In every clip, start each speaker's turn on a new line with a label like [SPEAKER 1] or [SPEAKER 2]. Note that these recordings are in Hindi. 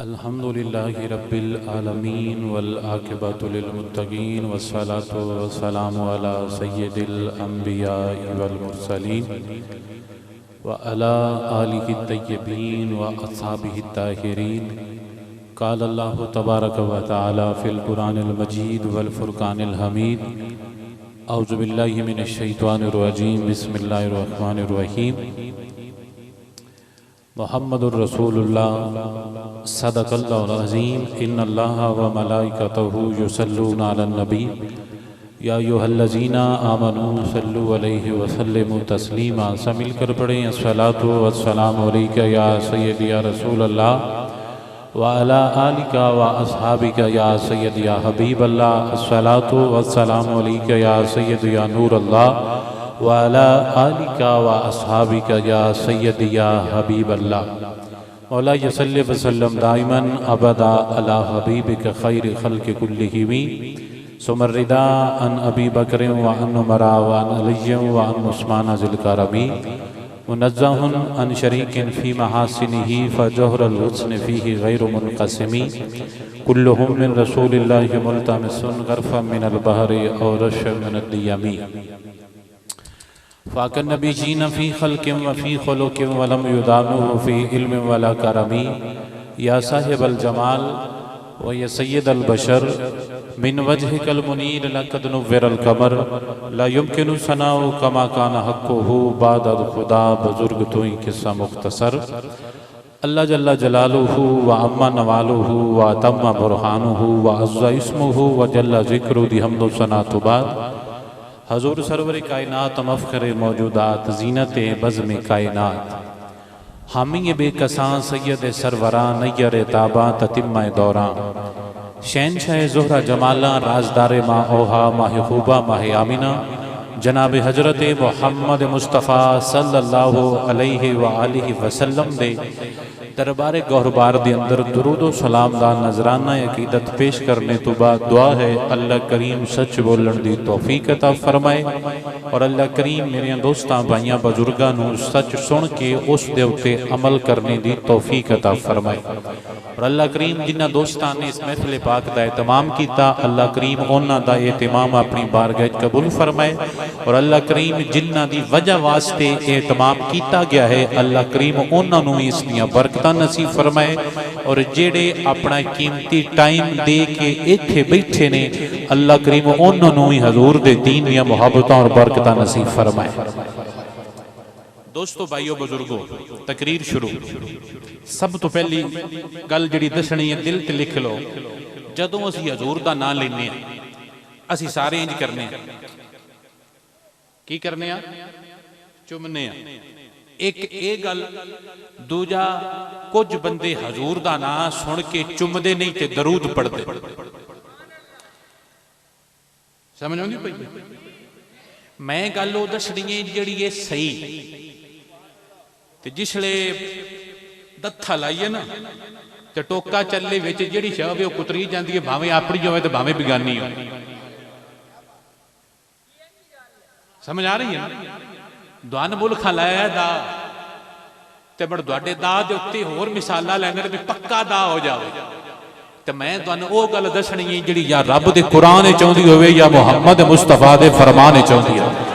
[SPEAKER 1] अल्हम्दुलिल्लाहि रब्बिल आलमीन वल आक़िबतु लिल मुत्तक़ीन वस्सलातु वस्सलामु अला सय्यिदिल अंबिया वल मुरसलीन व अला आलिहि तय्यबीन व अस्हाबिहि ताहिरीन। क़ाल अल्लाहु तबारक व तआला फ़िल क़ुरानिल मजीद वल फ़ुरक़ानिल हमीद। औज़ु बिल्लाहि मिनश शैतानिर रजीम। बिस्मिल्लाहिर रहमानिर रहीम। मुहम्मदुर रसूलुल्लाह सदक़ल्लाहुल अज़ीम। इन्नल्लाहा व मलाइकतहु युसल्लूना अलन नबी या अय्युहल्लज़ीना आमनू सल्लु अलैहि व सल्लिमू तस्लीमा। सब मिलकर पढ़ें अस्सलातु वस्सलामु अलैका या सय्यदी या रसूलल्लाह व अला आलिका व अस्हाबिका या सय्यदी या हबीबल्लाह। अस्सलातु वस्सलामु अलैका या सय्यदी या नूरल्लाह व अला आलिका व अस्हाबिका या सय्यदी या हबीबल्लाह। मौला यसल्लि व सल्लम दाइमन अबदा अला हबीबिका खैरि खल्क़ि कुल्लिहिम। सुमर्रिदा अन अबी बकर व अन उमरा व अन अली व अन उस्मान ज़िल करमी। मुनज़्ज़हुन अन शरीकिन फ़ी महासिनिही फ़जौहरुल हुस्न फ़ीही गैरु मुनक़सिमी। कुल्लुहुम मिन रसूलिल्लाहि मुल्तमिसुन ग़र्फ़म मिनल बहरि औ रश्शम मिनद यमी। फ़ाक़न नबिय्यीन फ़ी ख़ल्क़िन व फ़ी ख़ुलुक़िन व लम युदानुहु फ़ी इल्मिन वला करमी। या साहिबल जमाल व या सय्यदल बशर मिन वजहिकल मुनीर लक़द नुव्विरल क़मर। ला युमकिनु सनाउ कमा कान हक़्क़ुहु बादल खुदा। बुज़ुर्ग तू ही किस्सा मुख्तसर। अल्लाह जल्ला जलालुहु व अम्मा नवालुहु व तम्मा बुरहानुहु व अज़्ज़ा इस्मुहु व जल्ला ज़िक्रुहु दी हम्दो सनातु बाद। हजूर सरवर कायनात मफ़ख़र मौजूदात ज़ीनत बज़्म कायनात हामी बेकसां सैयद सरवरा नैयर ताबा ततिम्मा दौरां शहनशाह ज़ोहरा जमाला राजदार माँ ओहा माह खूबा माह आमिना जनाब हजरत मोहम्मद मुस्तफ़ा सल्लल्लाहु अलैहि व आलिहि वसल्लम दे दरबार गौरबार दे अंदर दुरूद व सलाम दा नजराना अकीदत पेश करने तो बाद दुआ है अल्लाह करीम सच बोलन दी तौफीक अता फरमाए और अल्लाह करीम मेरे दोस्तां भाइयां बजुर्गां नूं सच सुन के उस दे उत्ते अमल करने दी तौफीक अता फरमाए। और अल्लाह करीम जिन्हां दोस्तां ने इस महफिल पाक दा एहतमाम किया अल्लाह करीम उन्हां दा एहतमाम अपनी बारगाह कबूल फरमाए। और अल्लाह करीम जिन्हां दी वजह वास्ते एहतमाम किया गया है अल्लाह करीम उन्हां नूं इस दियां बरकतां नसीब फरमाए। और जेड़े अपना कीमती टाइम दे के इत्थे बैठे ने अल्लाह करीम उन्हां नूं ही हजूर दे दीन दियां मुहब्बतां और बरकतां नसीब फरमाए। दोस्तों भाइयों बुजुर्गों तकरीर शुरू। सब तो पहली गल जिहड़ी दसनी है दिल ते लिख लो। जदों असीं हजूर दा नाम लैने असीं सारे इंज करने की करने आ चुमने आ। एक ये गल दूजा कुछ बंदे हजूर दा नाम सुन के चुमदे नहीं ते दरूद पढ़दे। समझ आउंदी पई? मैं गल वो दसनी है जिहड़ी ये सही ते जिसले दत्था लाइए ना ते टोका चले विच जिहड़ी शह वे कुतरी जांदी है भावें अपनी होवे ते भावें बेगानी हो। समझ आ रही है ना? दुआन मुल्खा लाया दा ते बड़ दुआडे दा दे उत्ते होर मिसाला लैंदे भी पक्का दा हो जावे। ते मैं तुहानू ओ गल दसनी है जिहड़ी या रब दे कुरान च आउंदी होवे या मुहम्मद मुस्तफा दे फरमान च आउंदी होवे।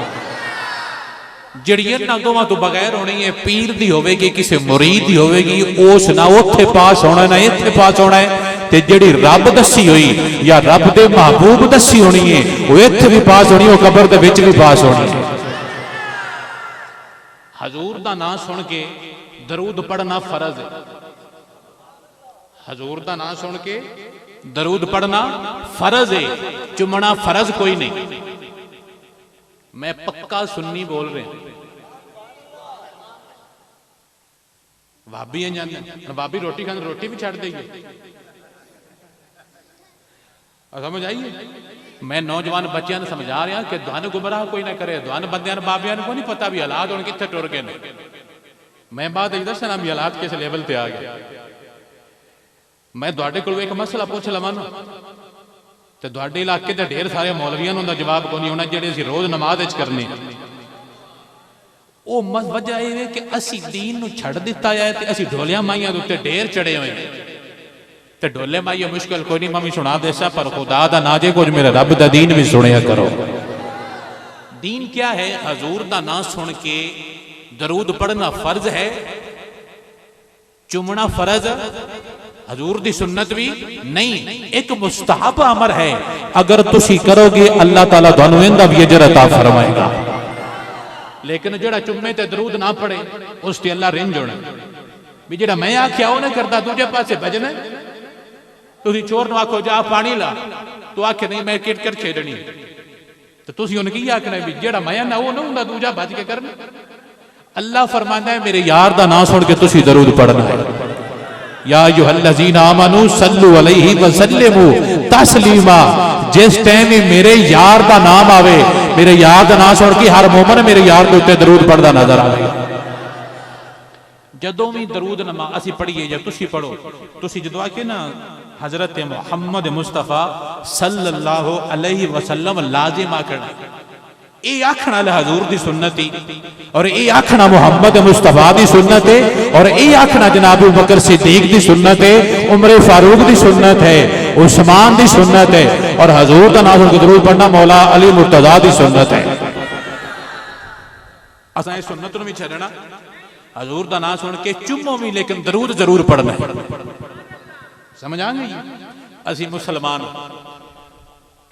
[SPEAKER 1] जिहड़ी इन्हां दोवां तो बगैर होनी है पीर दी होवेगी किसी मुरीद दी होवेगी उस ना उत्थे पास होना ना इत्थे पास होना है। ते जिहड़ी रब दसी हुई या रब दे महबूब दसी होनी है वो इत्थे भी पास होनी वो कब्र दे विच भी पास होनी है। हजूर दा नाम सुन के दरूद पढ़ना फर्ज है। हजूर दा नाम सुन के दरूद पढ़ना फर्ज है। चुमना फर्ज कोई नहीं। मैं पक्का सुन्नी बोल रहे हैं। भाभी भाभी रोटी खाने रोटी भी छड़ देगी। समझ आइए? मैं नौजवान बच्चों ने समझा रहा कि दुआन गुमराह कोई ना करे। दुआन बंदियां बाबियां को नहीं पता भी हालात हुण कित्थे टुर गए ने। मैं बाद दसना भी हालात किस लेवल पे आ गए। मैं तुहाडे कोल एक मसला पूछ लवां ना ते तुहाडे इलाके दे ढेर सारे मौलवियां नूं दा जवाब कोई नहीं होना जिहड़े असीं रोज नमाज विच करने। वो वजह यह है कि असी दीन नूं छड़ दिता है ते असी ढोलियां माइयां दे उत्ते ढेर चढ़े हुए। ते डोले माइए मुश्किल कोई नहीं, मम्मी सुना देसा, पर खुदा दा ना जे कुछ मेरे रब दा दीन भी सुनिया करो। दीन क्या है? हजूर दा ना सुन के दरूद पढ़ना फर्ज है, चुमना फर्ज हजूर दी सुन्नत भी नहीं, एक मुस्तहब अमर है। अगर तुसी करोगे अल्लाह ताला तुहानू इंदा भी अजर अता फरमाएगा। लेकिन जेड़ा चुम्मे ते दरूद ना पढ़े उस ते अल्लाह रिंज होना भी जेड़ा मैं आख्या वो नहीं करता, दूजे पासे भजन। तुसी चोर नू आखो जा पानी ला, तो आखे नहीं मैं क्रिकेट खेडनी, तो तुसी उन्हें की आखना भी जेड़ा मैं ना वो ना हुंदा, दूजा भज के करना। अल्लाह फरमांदा है मेरे यार दा नाम सुन के तुसी दरूद पढ़ना है। या अय्युहल्लज़ीना आमनू सल्लु अलैहि व सल्लिमू तस्लीमा। जिस टाइम मेरे यार दा नाम आवे, मेरे यार दा नाम सुन के हर मोमिन मेरे यार के उत्ते दरूद पढ़दा नजर आवेगा। जदों भी दरूद नमाज असी पढ़िए या तुसी पढ़ो, तुसी जदों आके ना हजरत मुहम्मद मुस्तफा सल्लल्लाहु अलैहि वसल्लम लाजिम आखना, ये आखना हजूर दी सुन्नत ही, और ये आखना मुहम्मद मुस्तफा दी सुन्नत है, और ये आखना जनाब अबू बकर सिद्दीक दी सुन्नत है, उमर फारूक दी सुन्नत है, उस्मान दी सुन्नत है, और हजूर दा नाम सुन के दरूद पढ़ना मौला अली मुर्तजा दी सुन्नत है। असां इस सुन्नत नूं भी छड्डना, हजूर दा नाम सुन के चुम्मो भी, लेकिन दरूद जरूर पढ़ना। समझ आ गई? असी मुसलमान,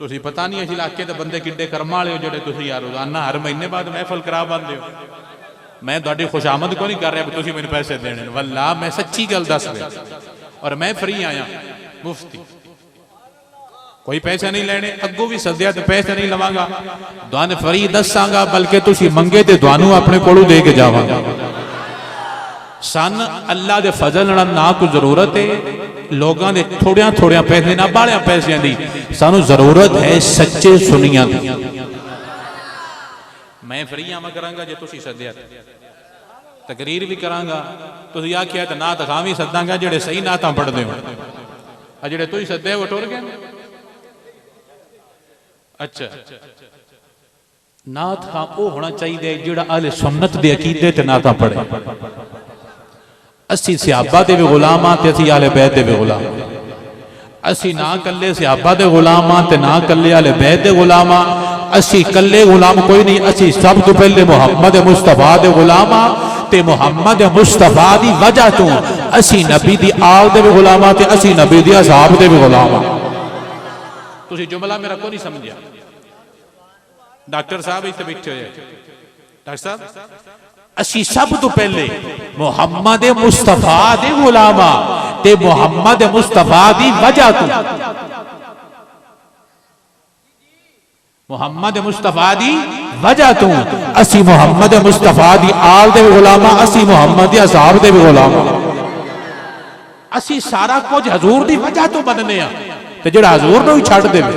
[SPEAKER 1] तुसी पता नहीं इस इलाके के बंदे किड्डे कर्म वाले हो जेडे तुसी यार रोजाना हर महीने बाद महफल करा पाते हो। मैं तुहाडी खुशामद को नहीं कर रहा तुसी मैनूं पैसे देने, वल्लाह मैं सच्ची गल दस रहा, और मैं फ्री आया मुफ्ती, कोई पैसे नहीं लेने, अगों भी सद्या तो पैसे नहीं लवांगा, तुहानूं फ्री दसांगा, बल्कि तुसी मंगे तो तुहानूं अपने कोलों दे के जावांगा। सन अल्लाह दे फजल नाल ना कोई जरूरत है लोगों के थोड़िया थोड़िया पैसे ना बालिया पैसों की, सानू जरूरत है सच्चे सुनिया दी। मैं फ्री आवा करांगा जे तुसी सद्या, तकरीर भी करांगा, तुसी आखिया तो नात खां भी सदांगा जेडे सही नातां पढ़दे हो, आ जेडे तुसी सद्दे वो टुर गए। अच्छा, नात खां वो होना चाहिए जेड़ा अहले सुन्नत दे अकीदे ते नातां पढ़े। असी सहाबा दे भी गुलाम हां ते असी अहले बैत दे भी गुलाम, असी ना कल्ले सहाबा दे गुलाम हां ते ना कल्ले अहले बैत दे गुलाम हां, असी कल्ले गुलाम कोई नहीं, असी सब तो पहले मुहम्मद मुस्तफा दे गुलाम हां, ते मुहम्मद मुस्तफा दी वजह तो असी नबी दी आल दे भी गुलाम हां, ते असी नबी दी असहाब दे भी गुलाम हां। तुसी जुमला मेरा को नहीं समझिया? डॉक्टर साहब इत्थे बैठे होए, डॉक्टर साहब असी सब तो पहले मुहम्मद मुस्तफा दे गुलाम हां ते मुहम्मद मुस्तफा दी वजह तो, मुहम्मद मुस्तफा दी वजह तो असी मुहम्मद मुस्तफा दी आल दे गुलाम हां, असी मुहम्मद दे असहाब दे गुलाम हां। असी सारा कुछ हजूर दी वजह तो मनने आ, ते जेड़ा हजूर नूं ही छड्ड देवे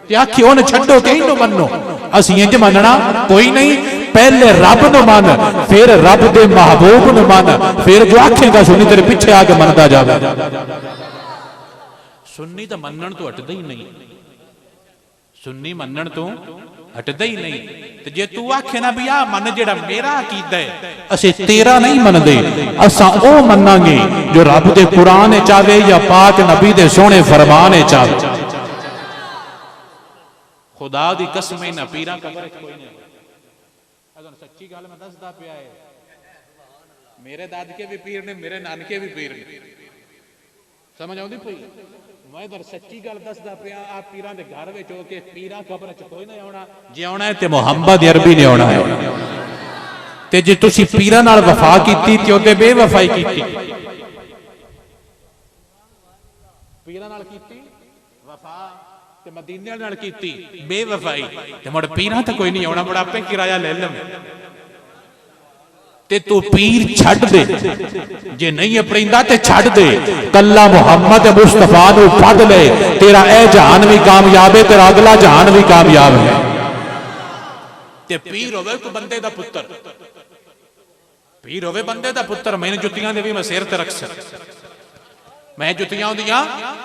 [SPEAKER 1] ते आखी उन्हें छड्डो ते इहनूं मन्नो, असी इंज मनना कोई नहीं। पहले रब नूं मन, फिर रब दे महबूब नूं मन, फिर जो आखेगा सुनी तेरे पीछे आके मनता जावे। सुन्नी तो मनण तो हटदा ही नहीं, सुन्नी मनण तो हटदा ही नहीं। ते जे तू आखे ना भी आ मन जेड़ा मेरा अकीदा है, असी तेरा नहीं मनदे, असां ओ मनांगे जो रब दे कुरान विच आवे या पाक नबी दे सोहणे फरमान विच आवे। खुदा दी कसम ना पीरां कबर च कोई नहीं, सच्ची गल मैं दसदा पिया है, मेरे दादके भी पीर ने, मेरे नानके भी पीर ने, समझ आउंदी पई? मैं इधर सच्ची गल दसदा पिया, आप पीरां दे घर विच हो के पीरां कबर च कोई नहीं आउणा, जे आउणा है ते मुहम्मद अरबी ने आउणा है, ते जे तुसी पीरां नाल वफा कीती ते ओदे बेवफाई कीती, पीरां नाल कीती वफा ते मदीने नाल कीती बेवफाई, ते मुड़ पीरां ते कोई नहीं आउणा, मुड़ आपे किराया ले लम, ते तू पीर छड्ड दे, जे नहीं अपनींदा ते छड्ड दे, कल्ला मुहम्मद मुस्तफा नूं पढ़ ले, तेरा ए जहान भी कामयाब है, तेरा अगला जहान भी कामयाब है। ते पीर होवे कोई बंदे दा पुत्तर, पीर होवे बंदे दा पुत्तर, मैंने जुत्तियां दे भी मैं सिर ते रख सकदा, मैं जुतियां उदियां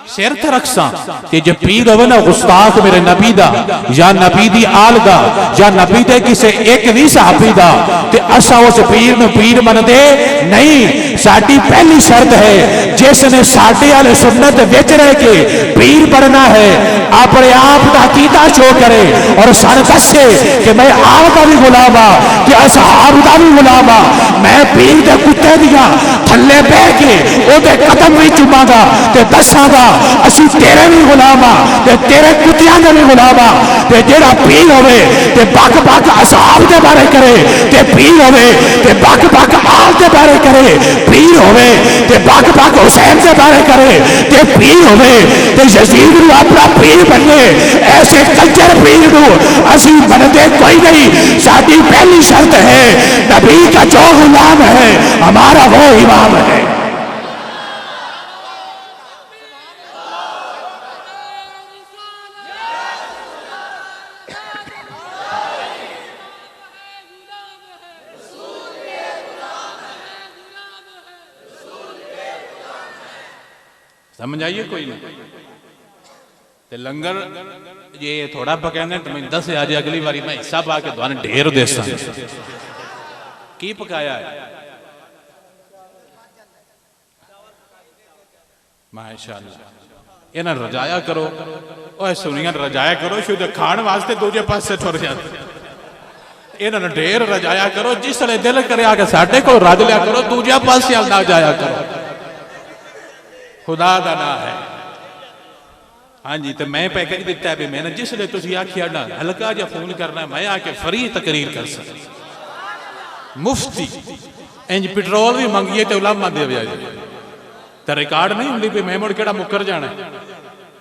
[SPEAKER 1] सिर ते रखसा, ते जे पीर होवे ना गुस्ताख मेरे नबी दा या नबी दी आल दा या नबी दे किसे एक भी सहाबी दा, ते असा उस पीर नूं पीर मनदे नहीं,
[SPEAKER 2] साडी पहली शर्त है जिसने साडे वाले सुन्नत विच रह के पीर बनना है अपने आप का अकीदा शो करे और सन दसे कि मैं आप का भी गुलाम हाँ कि असहाब का भी गुलाम हाँ मैं पीर के कुत्ते दिया थले बह के ओदे कदम भी चुमागा ते दसागा असी तेरे भी गुलाम हाँ ते तेरे कुत्तियां के भी गुलाम हाँ ते जेड़ा पीर होवे ते बक बक असहाब के बारे करे ते पीर होवे ते बक बक आल के बारे करे पीर होवे ते बक बक हुसैन के बारे करे ते पीर होवे ते यजीद नूं अपना पीर बने ऐसे कल्चर पीर नूं असी बनते कोई नहीं। साडी पहली शर्त है नबी का जो गुलाम है हमारा वो इमाम है।
[SPEAKER 1] समझ आइए कोई नहीं ते लंगर ये थोड़ा पकाने तो मैं दस आज अगली बारी मैं हिस्सा पा के तुहानू ढेर देसा की पकाया है माशाअल्लाह इन्हां रजाया करो ओए सुनिया रजाया करो शुद्ध खाण वास्ते दूजे पासे तुर जाते इन्हां ढेर रजाया करो जिसले दिल करे आके साडे कोल रज लिया करो दूजे पासे ना जाया करो खुदा दा ना है। हाँ जी तो मैं पैकेज दिता है भी मैंने जिसले तुसी आखिया ना हल्का जा फोन करना मैं आके फ्री तकरीर कर सकता मुफ्ती इंज पेट्रोल भी मंगिए तो उलामा दे तो रिकॉर्ड नहीं होंगी भी मैं मुड़ केड़ा मुकर जाना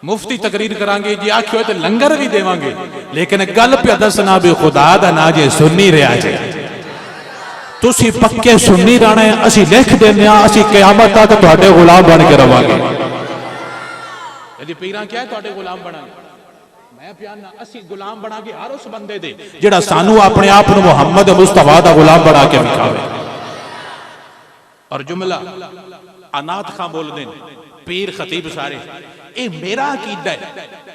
[SPEAKER 1] मुफ्ती तकरीर करांगे जी आखियो तो लंगर भी देवांगे लेकिन गल पे दसना भी खुदा दा ना जे सुननी रहा जे तुसी पक्के सुननी रहना है असी लिख देने असी क़यामत तक तुहाडे गुलाम बन के रवांगे यदि पीरां क्या है तुहाडे गुलाम बनांगे मैं प्याना असी गुलाम बना के हर उस बंदे दे जेड़ा सानू अपने आप नू मुहम्मद मुस्तफा दा गुलाम बना के विखावे और जुमला अनाथ खां बोल देन पीर खतीब सारे ए मेरा अकीदा है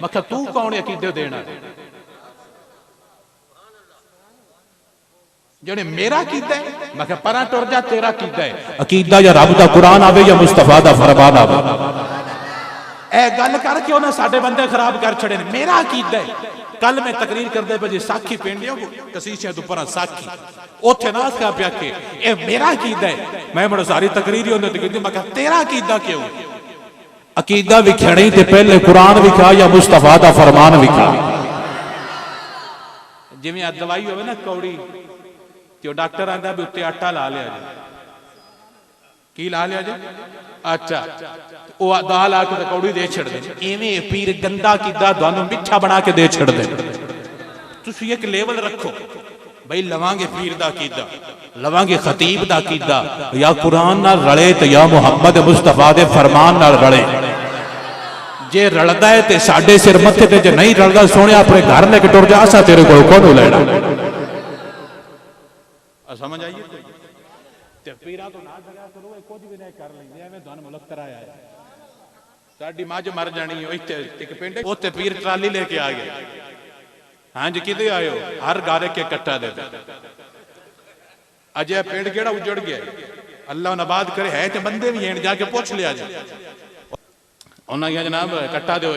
[SPEAKER 1] मैं तू कौन अकीदे देना जेड़े मेरा कीदा है मैं क्या परा टुर जा तेरा कीदा है अकीदा या रब दा कुरान आवे या मुस्तफा दा फरमान आवे ए गल करके उन्हें साडे बंदे खराब कर छड़े ने मेरा अकीदा है। कल मैं तकरीर करदे पे साखी पिंडियों कसीशे दे ऊपर साखी ओथे नास का पिया के ए मेरा अकीदा है मैं बड़ा सारी तकरीर ही उन्हें कहती मैं क्या तेरा अकीदा क्यों अकीदा विखड़े ते पहले कुरान विखा या मुस्तफा दा फरमान विखा जिवें आ दवाई होवे ना कौड़ी तो डॉक्टर आंदा भी उत्ते आटा ला लिया जी की ला लिया जी अच्छा वो दाल आके कौड़ी दे छड़ दे इवें पीर गंदा कीदा तुहानू मिठा बना के दे छड़ दे तुसी एक लेवल रखो भाई लवांगे पीर दा कीदा लवांगे खतीब दा कीदा या कुरान नाल रले ते या मुहम्मद मुस्तफा दे फरमान नाल रले जे रलदा है ते साडे सिर मथे ते जे नहीं रलदा सोने अपने घर लेके टुर जा असा तेरे कोल कोनू लेना समझ आइए ते पीरा तो ना जगा करो कुछ भी नहीं कर लेंगे एवें धन मुल्क कराया है साडी मझ मर जानी इत्थे एक पिंड ओथे पीर ट्राली लेके आ गए हां जी किदे आयो हर गारे के कट्टा दे अजय पिंड केड़ा उजड़ गया अल्लाह नबाद करे है ते बंदे भी हैं जाके पूछ लिया जी उन्हें क्या जनाब कट्टा दो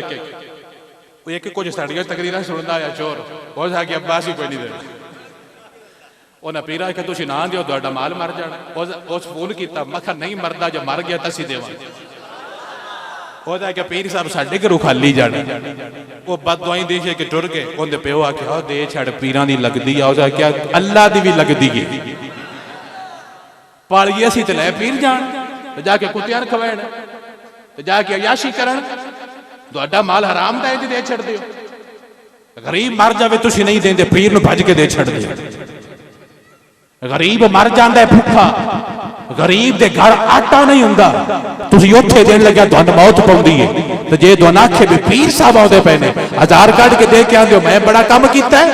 [SPEAKER 1] एक कुछ साड़ियां तकरीरां सुनदा आया चोर हो जाके अब्बास ही कोई नहीं दे उन्हें पीरा कि तुम ना दो तो माल मर जाना उस फोन किया मैं नहीं मरदा जो मर गया तो असीं देवांगे कि पीर साहब साडे घरों खाली जाना वो बददुआई दे के टुर गए उन्हें प्यो आख्या दे छड़ पीरां दी लगदी आ क्या अल्लाह दी भी लगदी है पालिए असीं ते लै पीर जान जाके कुत्तियां खवैण जाके अयाशी करन तुहाडा माल हराम दा दे छड़ दिओ गरीब मर जावे तुसीं नहीं देंदे पीर नूं भज के दे छड़ दिओ गरीब मर जाता है भुखा गरीब के घर आटा नहीं हुंदा तुसीं उत्थे देण लग्या तुहानूं मौत पौंदी है ते जे तुहानूं आखे भी पीर साहब आउंदे पए ने हजार कढ के दे के आंदे हो मैं बड़ा काम कीता है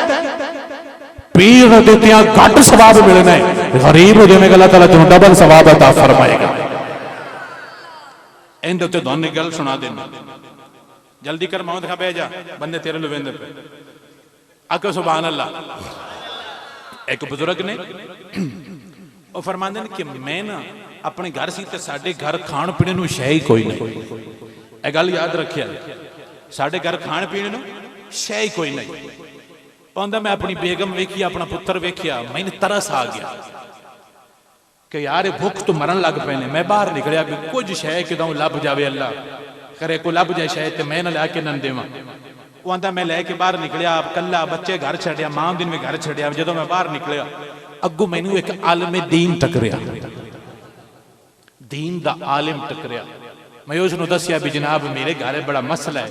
[SPEAKER 1] पीर नूं दित्तियां घट सवाब मिलना है गरीब हो जिवें अल्लाह ताला तुहानूं डबल सवाब अता फरमाएगा। इहदे उत्ते तुहानूं गल सुना देना जल्दी कर मौत खा बह जा बंदे तेरे लुं वेंदे पे आखो सुभान अल्लाह। एक बुजुर्ग ने वो फरमाते हैं कि मैं ना अपने घर सी ते साडे घर खाण पीने नूं शै ही कोई नहीं। यह गल याद रखिया, साडे घर खाण पीने नूं शै ही कोई नहीं। आंदा मैं अपनी बेगम वेखी, अपना पुत्र वेखिया, मैनूं तरस आ गया कि यार ये भुख तो मरन लग पे ने। मैं बाहर निकलिया भी कुछ शै कितों लभ जावे, अल्लाह करे को लभ जाए शै ते मैं ना लैके न देवां। वो आंदा मैं लैके बाहर निकलिया, कल्ला बच्चे घर छड्डिया, मां दिन में घर छड्डिया। जदों मैं बाहर निकलिया अगों मैनूं एक आलिम दीन टकरिया, दीन दा आलिम टकरिया। मैं उसनूं दस्सिया भी जनाब मेरे घर बड़ा मसला है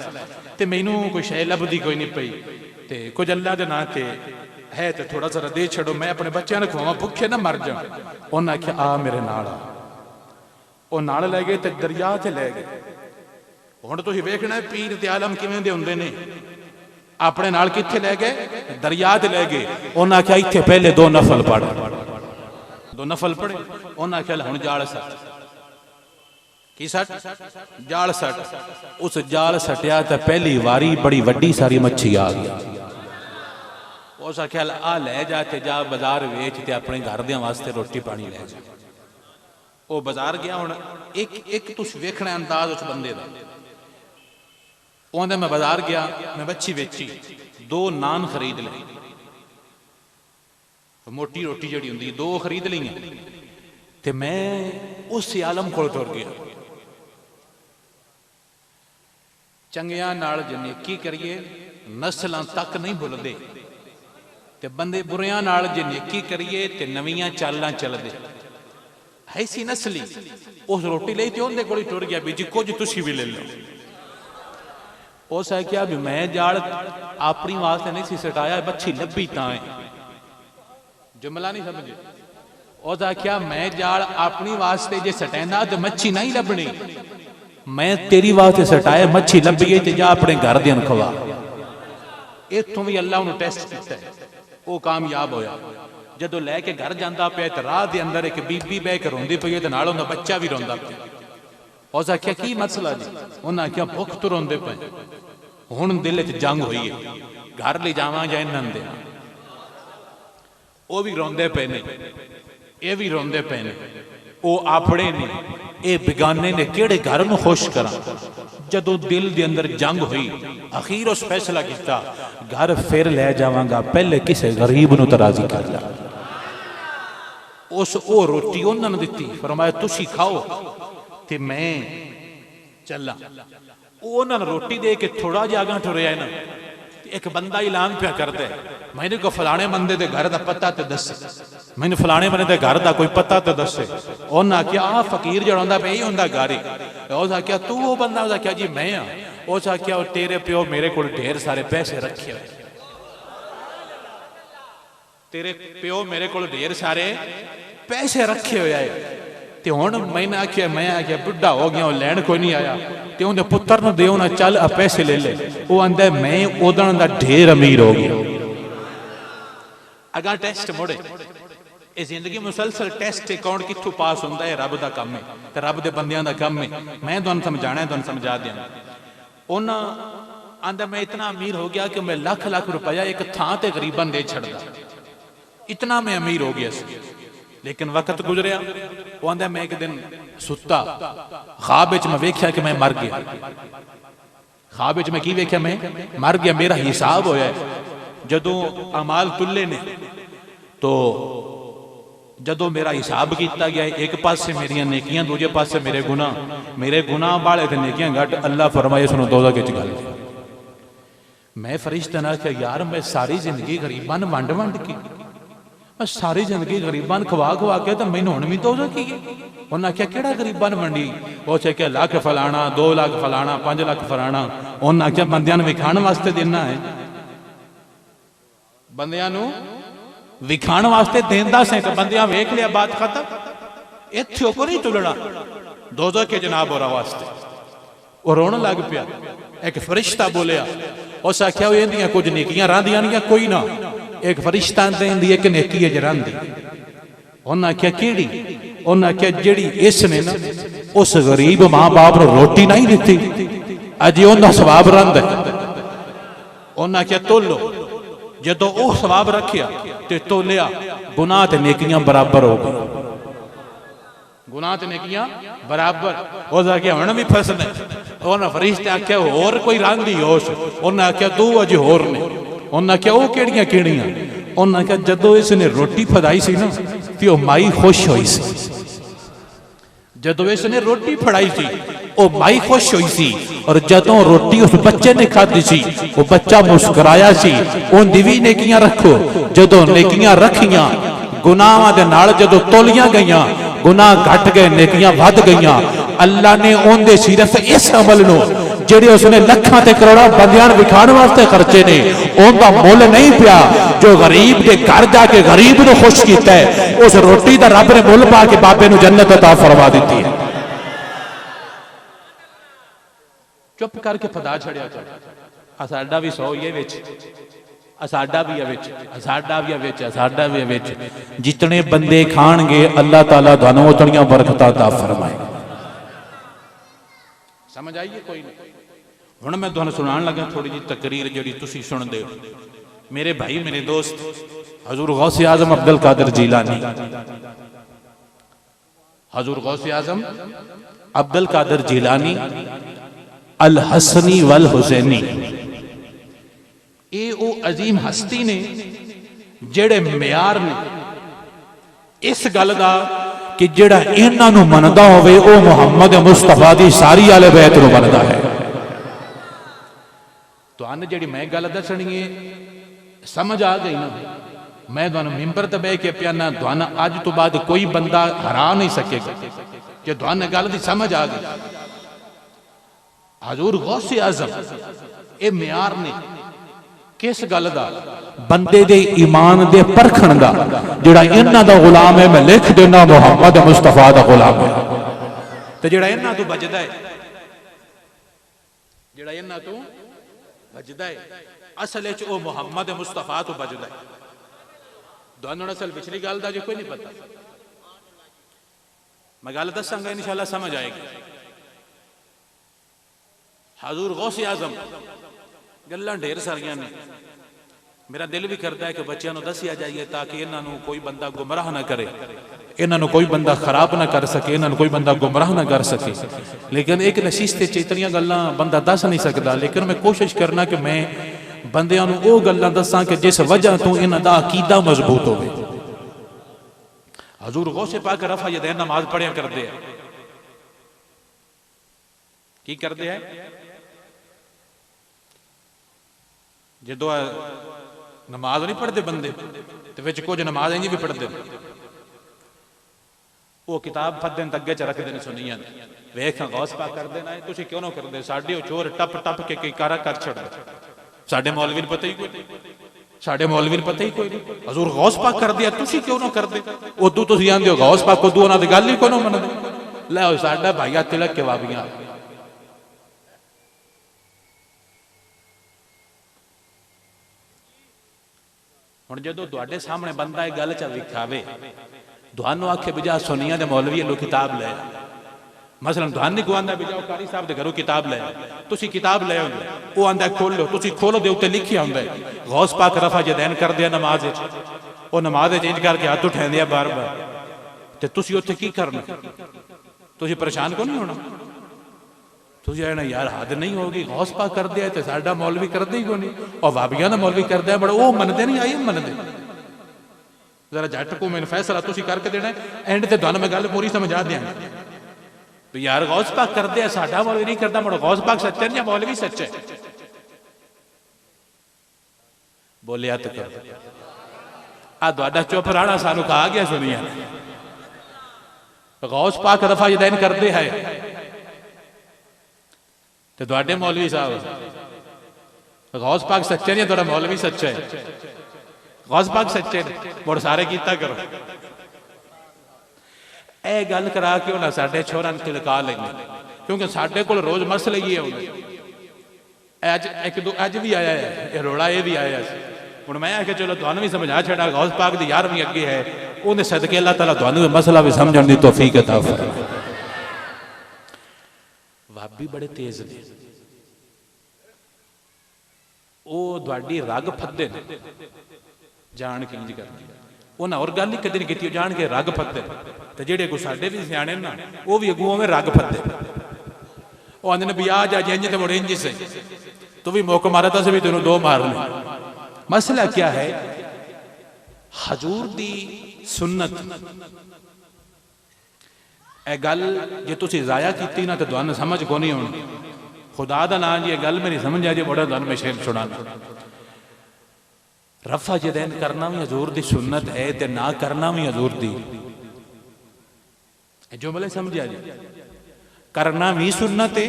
[SPEAKER 1] ते मैनूं कोई शै लभदी कोई नहीं पई ते कुछ अल्लाह दे नां ते है तो थोड़ा सा दे छड़ो, मैं अपने बच्चों ने खुआवां, भुखे ना मर जा। उन्हें आख्या आ मेरे नाल आ। वो नाल लै गए ते दरिया ते लै गए। हुण तुसीं वेखना पीर ते आलम किवें दे हुंदे ने। अपने नाल कित्थे लै गए? दरिया ते लै गए। उन्हें आख्या इत्थे पहले 2 नफल पढ़, 2 नफल पढ़े। उन्हें आख्या हुण जाल सट, की सट? जाल सट। उस जाल सटिया तो पहली वारी बड़ी वड्डी सारी मच्छी आ गई। उस आख्या आ लै जा ते जा बाजार वेच ते अपने घर दे वास्ते रोटी पानी लै जा। वो बाजार गया। हुण एक तुस वेखना अंदाज उस बंदे दा। मैं बाजार गया, मैं मच्छी वेची, 2 नान खरीद ले, मोटी रोटी जी होंगी 2 खरीद ली ते मैं उस आलम को तुर गया। चंगियां नाल जे नेकी करिए नस्लां तक नहीं भुलदे ते बंदे बुरियां नाल जे नेकी करिए ते नवीं चालां चलदे। ऐसी नस्ली उस रोटी लई ते उहदे कोल टुर गया भी जी कुछ तुसीं भी ले लो। उस आख्या भी मैं जाल अपनी वास्ते नहीं सी सटाया, मच्छी लभी तां है। जुमला नहीं समझे? उस आख्या मैं जाल अपनी वास्ते जे सटैंदा तो मच्छी नहीं लभनी, मैं तेरी वास्ते सटाया, मच्छी लभी है ते जा अपने घर दे खवा। इत्थों भी अल्लाह उन्हें टेस्ट किया, वो कामयाब होया। जदों लैके घर जाता पिया तो राह के अंदर एक बीबी बह के रोंदी पई ते नाल उहदा बच्चा भी रोंदा पिया। उस आख्या की मसला जी? उन्हें आख्या भुख तो रोंदे पे, हुण दिल च जंग हुई है, घर ले जावां जां इन्हां दे। वो भी रोंदे पे ने, ये भी रोंदे पे ने। वो अपने ने, ये बेगाने ने, किहड़े घर नूं खुश करा। जदों दिल दे अंदर जंग हुई, अखीर उस फैसला किया घर फिर लै जावांगा, पहले किसी गरीब नूं राजी कर ला। उस ओ रोटी उन्होंने दिती, फरमाया तुसी खाओ ते मैं चला। उन्होंने रोटी दे के थोड़ा जिहा अगां टुरिया ना, एक बंदा ऐलान पिया करदा है, मैंने को फलाने बंदे दे घर दा पता ते दस, मैंने फलाने बंदे दे घर दा कोई पता ते दसे। उन्हें आख्या आ फकीर जड़ा हुंदा पिया, यही हुंदा घर ही। उस आख्या तू वो बंदा? उस आख्या जी मैं हाँ। उस आख्या तेरे प्यो मेरे को ढेर सारे पैसे रखे हुए, तेरे प्यो मेरे को ढेर सारे पैसे रखे हुए है ते हुण मैंने आख्या, मैं आख्या बुढ़ा हो गया, लैन कोई नहीं आया ते उहदे पुत्र नूं देओ ना, चल आ पैसे ले ले। वो आंदा मैं उदण दा ढेर अमीर हो गया। अगा टेस्ट मुड़े, ये जिंदगी मुसलसल टेस्ट कौन कित्थों पास होंदा है, रब दा काम है ते रब दे बंदियां दा काम है। मैं तुहानूं समझाना है, तुहानूं समझा दियां। उन्हां आंदा मैं इतना अमीर हो गया कि मैं लाख लाख रुपया एक थां ते गरीबां दे छड़दा, इतना मैं अमीर हो गया सी। लेकिन वक्त गुजरिया। वो आंदा मैं एक दिन सुता, ख्वाब विच मैं वेख्या कि मैं मर गया। ख्वाब विच मैं की वेख्या? मैं मर गया। मेरा हिसाब होया जदों अमाल तुले ने, तो जदों मेरा हिसाब किया गया, एक पासे मेरिया नेकियां, दूजे पासे मेरे गुनाह वाले थे नेकियां घट। अल्लाह फरमाए सुनो दोज़ख विच गल। मैं फरिश्ते ने आख्या यार मैं सारी जिंदगी गरीबां नूं वंड वंड के, मैं सारी जिंदगी गरीबां खवा खवा के तो मैनूं हुण भी दोज़ख ही है। उन्हें आख्या किहड़ा गरीबां नूं वंडी? उस आख्या लाख फलाना, 2 लाख फलाना, 5 लाख फलाना। उन्हें आख्या बंदियां नूं विखाण वास्ते देना है, बंदियां नूं विखाण वास्ते देंदा से तो बंदियां वेख लिया, बात खत्म। इत्थे को नहीं तुलना, दोज़ख के जनाब और वास्ते। वो रोन लग पिया। एक फरिश्ता बोलिया, उस आख्या इहदियां कुछ नेकियां रहिंदियां नहीं, कोई ना, एक फरिश्ता देंदी एक नेकी है जरांदी। उन्हें आख्या किहड़ी? उन्हें आख्या जिहड़ी इसने ना उस गरीब मां बाप नूं रोटी नहीं दिती, अजे उहदा सवाब रहिंदा। उन्हें आख्या तोलो। जदों वह सवाब रखिया ते तोलिया, गुनाह ते नेकियां बराबर हो गई। गुनाह ते नेकियां बराबर। उस आख्या हुण भी फसना। उन्हें फरिश्ते आख्या होर कोई रंग दी होश। उन्हें आख्या दो अज होर ने। उन्हें आख्या वो केड़ियां केड़ियां? उन्हें आख्या जदों इसने रोटी फड़ाई सी ना तो माई खुश हुई सी। जदों इसने रोटी फड़ाई सी वो माई खुश हुई सी। और जदों रोटी उस बच्चे ने खाधी सी वो बच्चा मुस्कुराया सी। उन्दी भी नेकियां रखो। जदों नेकियां रखियां गुनाहां दे नाल जदों तोलियां गईयां गुनाह घट गए नेकियां वध गईयां। अल्लाह ने उनके सिर्फ इस अमल नूं जेड़े उसने लखां ते करोड़ां बंदियां नूं विखाण वास्ते खर्चे ने उनका मुल नहीं पिया। जो गरीब के घर जाके गरीब नूं खुश कीता है उस रोटी दा रब ने मुल पा के बाबे नूं जन्नत अता फरमा दी है। चुप करके फदा छड़िया कर। साडा भी 100 ये विच साडा भी है साडा भी है साडा भी है। जितने बंदे खाणगे अल्लाह ताला तुहानूं उतनियां बरकतां अता फरमाए। समझ आइए कोई नहीं। हुण मैं तुहानूं सुनाण लगा थोड़ी जी तकरीर जिहड़ी तुसीं सुणदे हो। मेरे भाई मेरे दोस्त हजूर गौसे आजम अब्दुल कादिर जीलानी हजूर गौसे आजम अब्दुल कादिर जीलानी अल हसनी वल हुसैनी ये वो अजीम हस्ती ने जेड़े म्यार ने इस गल का कि जेड़ा इन्हां नूं मनदा होवे ओ मुहम्मद मुस्तफा दी सारी आले बैत नूं मनदा है। तुहानूं जेड़ी मैं गल दसणी है समझ आ गई ना। मैं तुहानूं मिंबर ते बैठ के पियाना तुहानूं अज तो बाद कोई बंदा हरा नहीं सकेगा कि तुहानूं गल दी समझ आ गई। हजूर गौसे आजम ये म्यार ने किस गल दा बंदे दे ईमान दे परखण दा। जेड़ा इन्हां दा गुलाम है मैं लिख देना मुहम्मद मुस्तफा दा गुलाम है। ते जेड़ा इन्हां तो बचदा है जेड़ा इन्हां तो बचदा है असल विच ओ मुहम्मद मुस्तफा तो बचदा है। तुहानूं असल पिछली गल दा जो कोई नहीं पता। मैं गल दसांगा इंशाअल्लाह समझ आएगी। हजूर गौसे आजम गल्लां ढेर सारियां ने। मेरा दिल भी करता है कि बच्चों को दसिया जाइए ताकि इन्हों कोई बंदा गुमराह ना करे इन्हों कोई बंदा खराब ना कर सके इन्हों कोई बंदा गुमराह ना कर सके। लेकिन एक नशीस्ते इतनियां गल्लां बंदा दस नहीं सकता। लेकिन मैं कोशिश करना कि मैं बंदियां नूं वो गल्लां दसां कि जिस वजह तो इन्हां दा अकीदा मजबूत होवे। हजूर गौसे पाक रफा यदैन नमाज पढ़िया करते हैं। की करते हैं जो नमाज नहीं पढ़ते बंदे तो विच कुछ नमाज इंज भी पढ़ते वो किताब फदे अगे च रखते हैं सुनिया वेख गौस पाक कर देना है तुसीं क्यों ना करते। साडे चोर टप टप के कई कारा कर छड़े साडे मौलवी नूं पता ही कोई साडे मौलवी नूं पता ही कोई नहीं। हजूर गौस पाक कर दिया तुसीं क्यों ना करते। उदू तुसीं आंदे हो गौस पाक उदू उन्हां दी गल ही कोई ना मनदे। लै साडा भाईया तिलक के वाबियां हुण जदों तुहाडे सामने बंदा एक गल च विखावे तुहानूं आखे भी जा सुनिया दे मौलवी लो किताब लै मसलन तुहानूं नहीं आंदा भी जाओ कारी साहब दे घरों किताब लै तुसीं किताब लै आउंदे वो आंदा खोलो तुसीं खोलो दे उत्ते लिखिया हुंदा है गौस पाक रफा जदैन कर दिया नमाज विच वो नमाज विच इंज करके हाथ उठांदे आ बार बार ते तुसीं उत्थे की करना तुसीं परेशान को नहीं होना। तुझे आना यार हद नहीं होगी गौस पाक कर दिया तो साडा मौलवी करते ही कोई नहीं और वाबियां दा मौलवी करता है बड़ा वो मनते नहीं आई मनते जरा जट को मैंने फैसला तुसीं करके देना एंड ते तुहानूं मैं गल पूरी समझा दियां तो यार गौस पाक करते हैं साडा मौलवी नहीं करता मुड़ गौस पाक सच्चा या मौलवी सच्चा है बोलिया तो कर आ तुहाडा चुप रहना सानू कहा गया सुनिया गौस पाक रफा यदैन करते है तो तुहाडे मौलवी साहब गौस पाक सच्चे ने तुहाडा मौलवी सच्चा है गौस पाक सच्चे ने मुड़ सारे कीता करो ए गल करा के उन्हें साडे छोरां नूं तिलका लेंगे क्योंकि साडे कोल रोज मसले ही है। अज एक दो अज भी आया है ये रोला ये भी आया हुण मैं आख्या चलो तुहानूं भी समझा छड़ा गौस पाक दी 11वीं अगे है उन्हें सदके अल्लाह ताला तुहानूं मसला भी समझण दी तौफीक अता फरमाए। वाबी बड़े तेज ने वो तुहाडी रग फद्दे ने जान के इंज करदी
[SPEAKER 3] उन्हें और गल ही कदी नहीं की, जान के रग फत्ते तो जेडे को साडे भी सियाने ना वो भी अगू में रग फत्ते। वो आंदे ने भी आ जा इंज तो मुड़ इंज से तू भी मौका मारा था भी तेनों दो मार ले। मसला क्या है, हजूर दी सुन्नत ए गल जे तुसी जाया की ना तो तुहानू समझ को नहीं आनी। खुदा दा नाम जी गल मेरी समझ आ जाए बड़ा तुहानू मैं शेर सुनाना। रफा जदैन करना भी हजूर दी सुन्नत है ते ना करना भी हजूर दी जुमले समझ आ जाए। करना भी सुन्नत है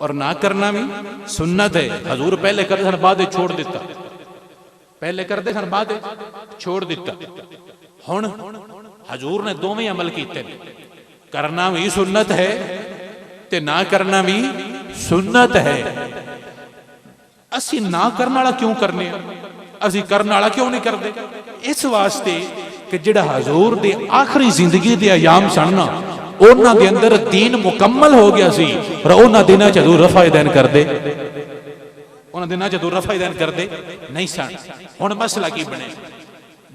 [SPEAKER 3] और ना करना भी सुन्नत है। हजूर पहले करते सन बाद छोड़ दिता, पहले करते सन बाद छोड़ दिता। हुण हजूर ने दोवें अमल किए, करना भी सुन्नत है ते ना करना भी सुन्नत है। असी ना करने वाला क्यों करने, असी करने वाला क्यों नहीं करते? इस वास्ते कि जिहड़ा हजूर दे आखिरी जिंदगी दे अयाम सन ना उन्हां दे अंदर दीन मुकम्मल हो गया सी और उन्हां दिनां च हजूर रफा दैन करदे, उन्हां दिनां च हजूर रफा दैन करदे नहीं सन। हुण मसला की बने,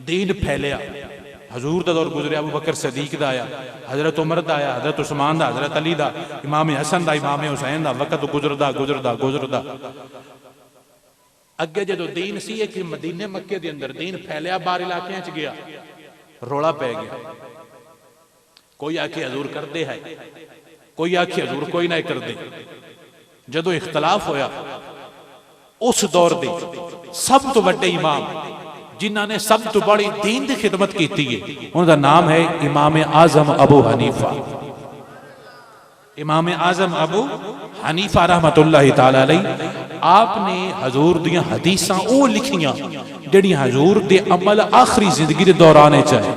[SPEAKER 3] दीन फैलिया, हजूर दा दौर गुजरिया, अबू बकर सदीक दा आया, हजरत उमर दा आया, हजरत उस्मान दा, हजरत अली दा, इमाम हसन दा, इमाम हुसैन दा, वक्त गुजरदा गुजरदा गुजरदा अगे जो दीन सी कि मदीने मक्के दे अंदर दीन फैलिया, बाहर इलाके च गया, रोला पै गया। कोई आखे हजूर करते है, कोई आखे हजूर कोई ना करते। जदों इख्तलाफ होया उस दौर दे सब तो बड़े इमाम जिन्हों ने सब तो बड़ी दीन की खिदमत की है उनका नाम है इमाम आजम अबू हनीफा। इमाम आजम अबू हनीफा रहमतुल्लाहि तआला अलैह आपने हजूर दियां हदीसां ओ लिखियां जिहड़ियां हजूर दे अमल आखिरी जिंदगी दे दौरान चाहे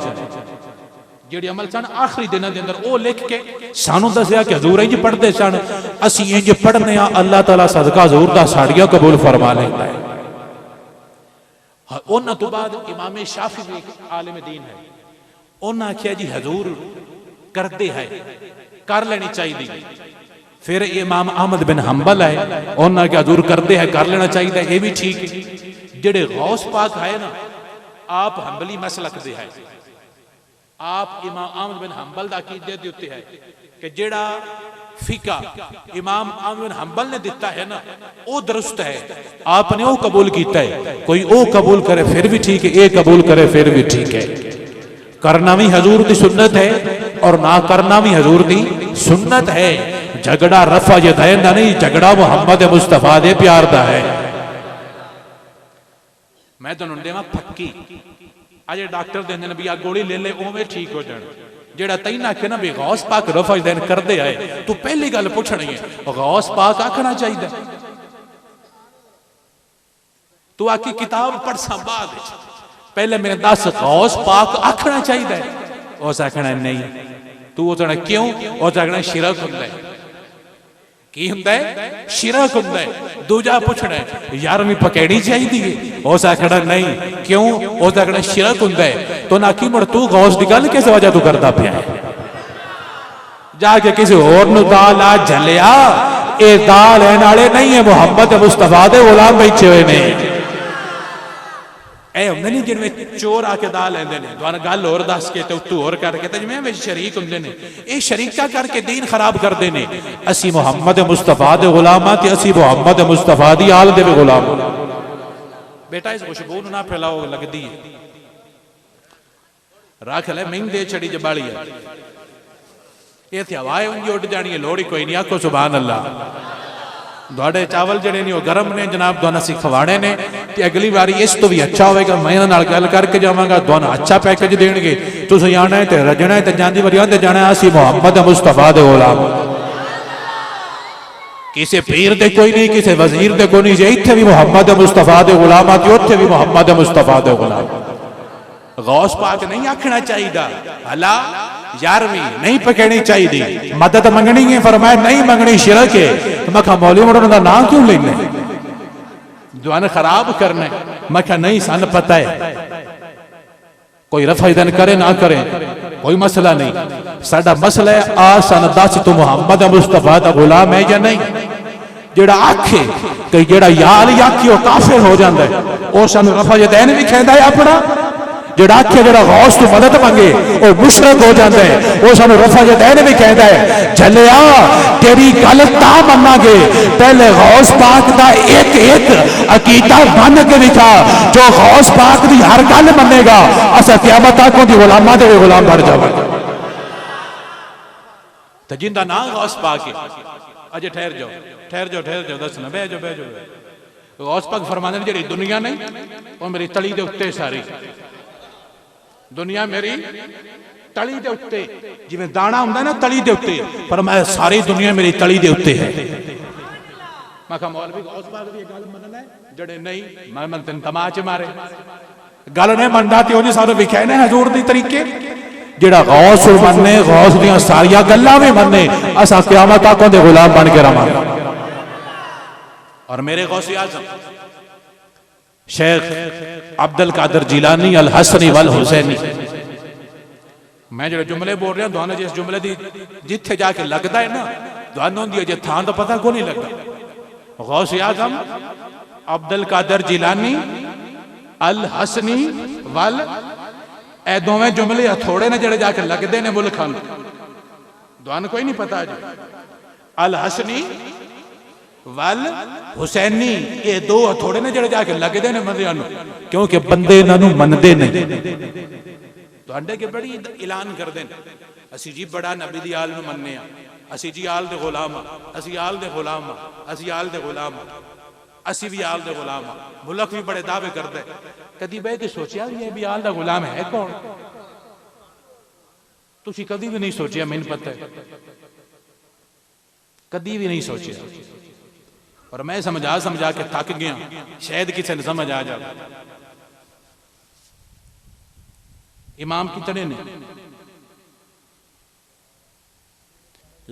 [SPEAKER 3] जिहड़े अमल सन आखिरी दिनों के अंदर ओ लिख के सानू दसिया कि हजूर इंज पढ़ते सन, असी इंज पढ़ने अल्लाह ताला सदका हजूर दा साड़ियां कबूल फरमा लेंदा है। उन्हां तो बाद इमाम शाफी भी आलिम दीन है, उन्हां आख्या जी हजूर करते है कर लेनी चाहिए। फिर इमाम अहमद बिन हंबल है, उन्होंने क्या हजूर करते हैं कर लेना चाहिए, ये भी ठीक है। जेड़े गौस पाक है ना आप हंबली मसलक दे है, आप इमाम अहमद बिन हंबल दा अकीदे दे उत्ते है कि जेड़ा फिका इमाम अहमद बिन हंबल ने दिता है ना वो दुरुस्त है, आपने वो कबूल किया है। कोई वो कबूल करे फिर भी ठीक है, ये कबूल करे फिर भी ठीक है। करना भी हजूर की सुन्नत है और ना करना भी हजूर की सुन्नत है। झगड़ा रफा यदैन दा नहीं, झगड़ा मुहम्मद मुस्तफा दे प्यार दा है। मैं तुहानू देवां फक्की, अजे डॉक्टर देंदे ने भी आ गोली ले ले उवें ठीक हो जाना। जेड़ा तैन आखे ना भी गौस पाक रफा यदैन करदे आए, तू पहली गल पुछनी है गौस पाक आखना चाहिए, तू आखी किताब पढ़ सा बाद पहले मेरे दस गौस पाक आखना चाहिए। उस आखना नहीं, तू उतना क्यों, उस आखना शिरक हुंदा है। की हुंदा है? शिरक हुंदा है। दूजा पुछना है 11वीं पकैनी चाहिए, उस आखना नहीं क्यों, उस आखना शिरक हुंदा है। तो ना की मुड़ तू गौस दी गल किस वजह तू करदा पिया है? जाके किसी होर नूं दाल आ झलिया, ये दाल लैण वाले नहीं है, मुहम्मद मुस्तफा दे गुलाम बैठे हुए ने। होंगे नहीं जिनमें चोर आके दा लेंदे ने, तुहानू गल होर दस के ते तू होर करके ते जिवें विच शरीक हुंदे ने, ये शरीका करके दीन खराब करदे ने। असी मुहम्मद मुस्तफा दे गुलाम ते असी मुहम्मद मुस्तफा दी आल दे गुलाम। बेटा इस खुशबू नूं ना फैलाओ, लगदी है रख ले मिंग दे छड़ी जबाली है, ये थे हवाएं उंजी उड़ जानी है, लोड़ ही कोई नहीं। आखो सुभान अल्लाह। दुआड़े चावल जड़े ने गर्म ने जनाब, दोनों असी खवाने ने ते अगली बारी इस तो भी अच्छा होगा। मैं इन्हां नाल गल करके जावांगा, दोनों अच्छा पैकेज देणगे। तुसीं आना है ते रजना है ते जांदी वारी आंदे जाना असी मुहम्मद मुस्तफा दे गुलाम। किसी पीर दे कोई नहीं, किसी वजीर दे कोई नहीं, इत्थे भी मुहम्मद मुस्तफा दे गुलाम ते उत्थे भी मुहम्मद मुस्तफा दे गुलाम। गौस पाक नहीं आखना चाहिए, भला 11वीं नहीं पकड़नी चाहिए। मदद मंगनी है, फरमाया नहीं मंगनी शिरक है। तो मैं कहा मौलवी मुड़ उन्होंने नाम क्यों लेने, दुआने खराब करने। मैं कहा नहीं सन पता है, कोई रफा यदैन करे ना करे कोई मसला नहीं। साडा मसला है आ सन दस तू मुहम्मद मुस्तफा दा गुलाम है या नहीं। जेड़ा आखे कि जेड़ा याल आखी वो काफिर हो जाता है, वो सानू रफा यदैन भी कहता है अपना,
[SPEAKER 2] ਜਿਹੜਾ ਆਖੇ ਜਿਹੜਾ ਗੌਸ ਤੋਂ ਮਦਦ ਮੰਗੇ ਉਹ ਮੁਸ਼ਰਕ ਹੋ ਜਾਂਦਾ ਹੈ। ਉਹ ਸਾਨੂੰ ਰਫਾ ਜदैन भी कहता है झलिया तेरी गल तां मन्नांगे पहले गौस पाक दा एक एक अकीदा बन के दिखा। जो गौस पाक दी हर गल मन्नेगा असा क़यामत तक उहदी गुलामां दे गुलाम बन जावांगे।
[SPEAKER 3] तो जिंदा ना गौस पाक है अजे ठहर जाओ दसना बह जाओ गौस पाक फरमांदे ने जिहड़ी दुनिया नहीं वो मेरी तली दे उत्ते सारी दुनिया मेरी तली दे उत्ते जिवें दाना हुंदा ना तली दे उत्ते पर मैं सारी दुनिया मेरी तली दे उत्ते है। मैं कहा मौलवी गौस पाक दी गल मनना है जड़े नहीं मैं तेन तमाच मारे गल नहीं मनदा ते ओने सारे विखाए ने हजूर दी तरीके
[SPEAKER 2] जेड़ा गौस मन्ने गौस दियां सारियां गल्लां भी मन्ने असा क़यामत तक उहदे गुलाम बन के रहांगे।
[SPEAKER 3] और मेरे गौस आज़म शेख अब्दुल कादिर जिलानी अल हसनी वल हुसैनी मैं जो जुमले बोल रहा दोनों जिस जुमले दी जिथे जाके लगता है ना दोनों दी अजे थां तो पता को नहीं लगता। गौस आज़म अब्दुल कादिर जिलानी अल हसनी वल ए दोवें जुमले थोड़े ने जड़े जाके लगते ने मुल्खां दोनों कोई नहीं पता अजे अल हसनी वल हुसैनी ये दो थोड़े ने जड़े जाके लगते ने बंदियां नूं क्योंकि बंदे इन्हां नूं मनदे नहीं। तुहाडे के बड़ी ऐलान करदे ने असी जी बड़ा नबी दी आल नूं मन्ने आ असी जी आल दे गुलाम असी आल दे गुलाम असी आल दे गुलाम असी भी आल दे गुलाम मुल्क भी बड़े दावे करदे कदी बह के सोचिया भी है भी आल दा गुलाम है कौन तुसी कदी भी नहीं सोचिया मैनूं पता है कदी भी नहीं सोचिया और मैं समझा के थक गया शायद किसी ने समझ आ जाए। इमाम कितने ने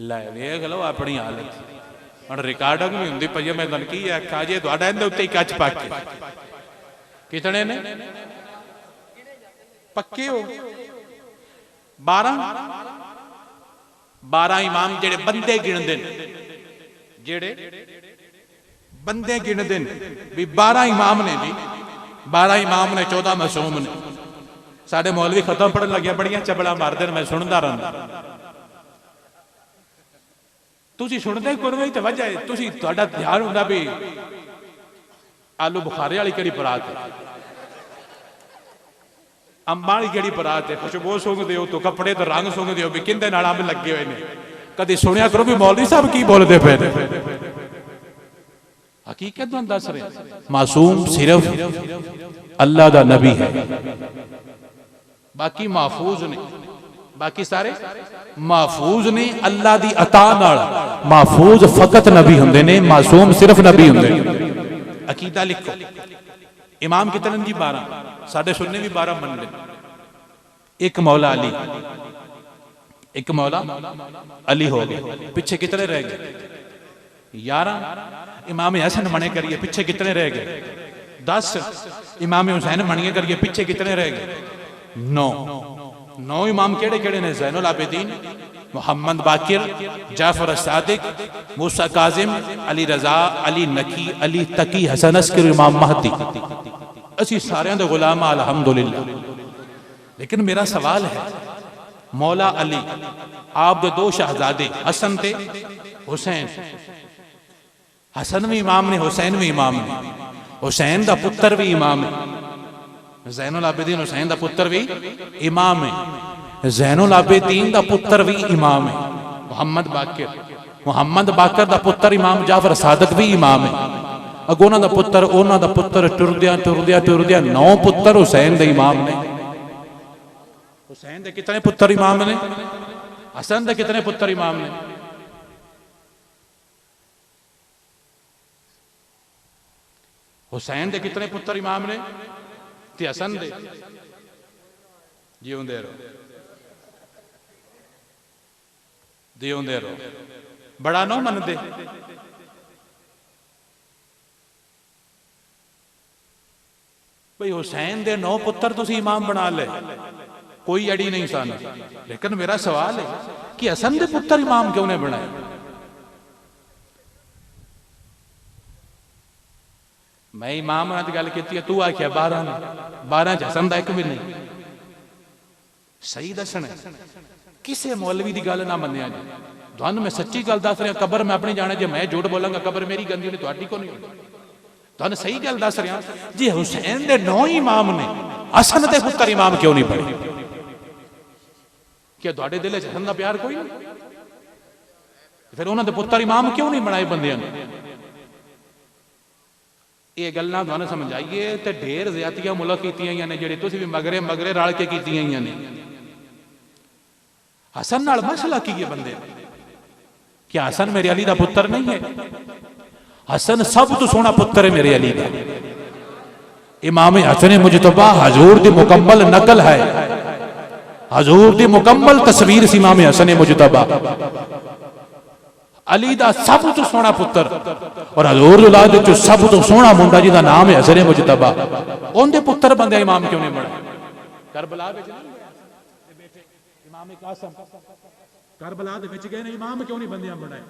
[SPEAKER 3] लै वेख लो अपनी हालत और रिकॉर्डिंग भी होंगी पई मैं तुहानूं की आखां जे तुहाडा इहदे उत्ते ही कच पक कितने ने पक्के हो 12 इमाम जेड़े बंदे गिणदे ने जेड़े बंदे गिनते भी 12 इमाम ने जी 12 इमाम ने 14 मासूम ने साडे मौलवी खत्म पढ़न लगे बड़ियां चबड़ा मारते मैं सुनता रहा तुसी सुनते कोई नहीं तो वजह है तुसी तुहाडा ध्यान हुंदा भी आलू बुखारे वाली केड़ी बरात है अंबां वाली केड़ी बरात है खुशबू सूंघदे हो तो कपड़े तो रंग सूंघदे हो भी किंदे नाल अंब लगे हुए ने कदी सुनिया करो भी मौलवी साहब की बोलते पे हकीकत में दस रहे मासूम सिर्फ अल्लाह दा नबी है बाकी महफूज ने बाकी सारे महफूज ने अल्लाह दी अता नाल
[SPEAKER 2] महफूज फकत नबी हुंदे ने मासूम सिर्फ नबी हुंदे ने।
[SPEAKER 3] अकीदा लिखो इमाम कितने जी 12 साडे सुन्ने भी 12 मन ले एक मौला अली एक मौला अली हो गए पीछे कितने रह गए 11 इमाम हसन मने करिए पीछे कितने रह गए 10 इमाम हुसैन मनिए करिए पीछे कितने रह गए 9 इमाम केड़े केड़े ने ज़ैनुल आबिदीन मोहम्मद बाकिर जाफर सादिक मूसा काजिम अली रजा अली नकी अली तकी हसन अस्कर इमाम महदी असी सारे दे गुलाम अल्हम्दुलिल्लाह। लेकिन मेरा सवाल है मौला अली आप दे 2 शहजादे हसन ते हुसैन हसन भी इमाम ने हुसैन भी इमाम ने हुसैन दा पुत्र भी इमाम है ज़ैनुल आबिदीन हुसैन दा पुत्र भी इमाम है ज़ैनुल आबिदीन दा पुत्र भी इमाम है मोहम्मद बाकर दा पुत्र इमाम जाफर सादिक भी इमाम है अगों दा पुत्र टुरदिया 9 पुत्र हुसैन दे इमाम ने हुसैन दे कितने पुत्र इमाम ने हसन दे कितने पुत्र इमाम ने हुसैन दे कितने पुत्र इमाम ने ते हसन दे जीवंदे रहो बड़ा ना मनदे भाई हुसैन दे 9 पुत्र तुसी इमाम बना ले कोई अड़ी नहीं सन लेकिन मेरा सवाल है कि हसन दे पुत्र इमाम क्यों ने बनाए मैं इमाम गल की तू आख्या 12 ने 12 हसन का एक भी नहीं सही दसना किसी मौलवी की गल ना मनिया जी तुहानू मैं सच्ची गल दस रहा कबर मैं अपनी जाने जे मैं झूठ बोलांगा कबर मेरी गंदी होनी तुहाडी को नहीं होनी तुहानू सही गल दस रहा जी हुसैन दे 9 इमाम ने हसन दे पुत्र इमाम क्यों नहीं बने क्या तुहाडे दिल च हसन दा प्यार कोई नहीं फिर उन्होंने पुत्र इमाम क्यों नहीं बनाए बंदियां ने ये गल्लां तुहानू समझ आइए ते ढेर ज़्यादतियां मुल्क कीतियां ने जिहड़े तुसीं भी मगरे मगरे रल के कीतियां ने हसन नाल मसला की है बंदे क्या हसन मेरे अली दा पुत्र नहीं है हसन सब तो सोना पुत्र है मेरे अली दा इमाम हसन मुजतबा हजूर दी मुकम्मल नकल है हजूर दी मुकम्मल तस्वीर सी इमाम हसन मुजतबा अली दा सब तो सोना पुत्र और हजूर दी औलाद विच सब तो सोना मुंडा जिहदा नाम है हसन मुजतबा उनदे पुत्र बंदे इमाम क्यों नहीं बने करबला विच इमाम कासिम करबला दे विच गए ने इमाम क्यों नहीं बंदियां बनाए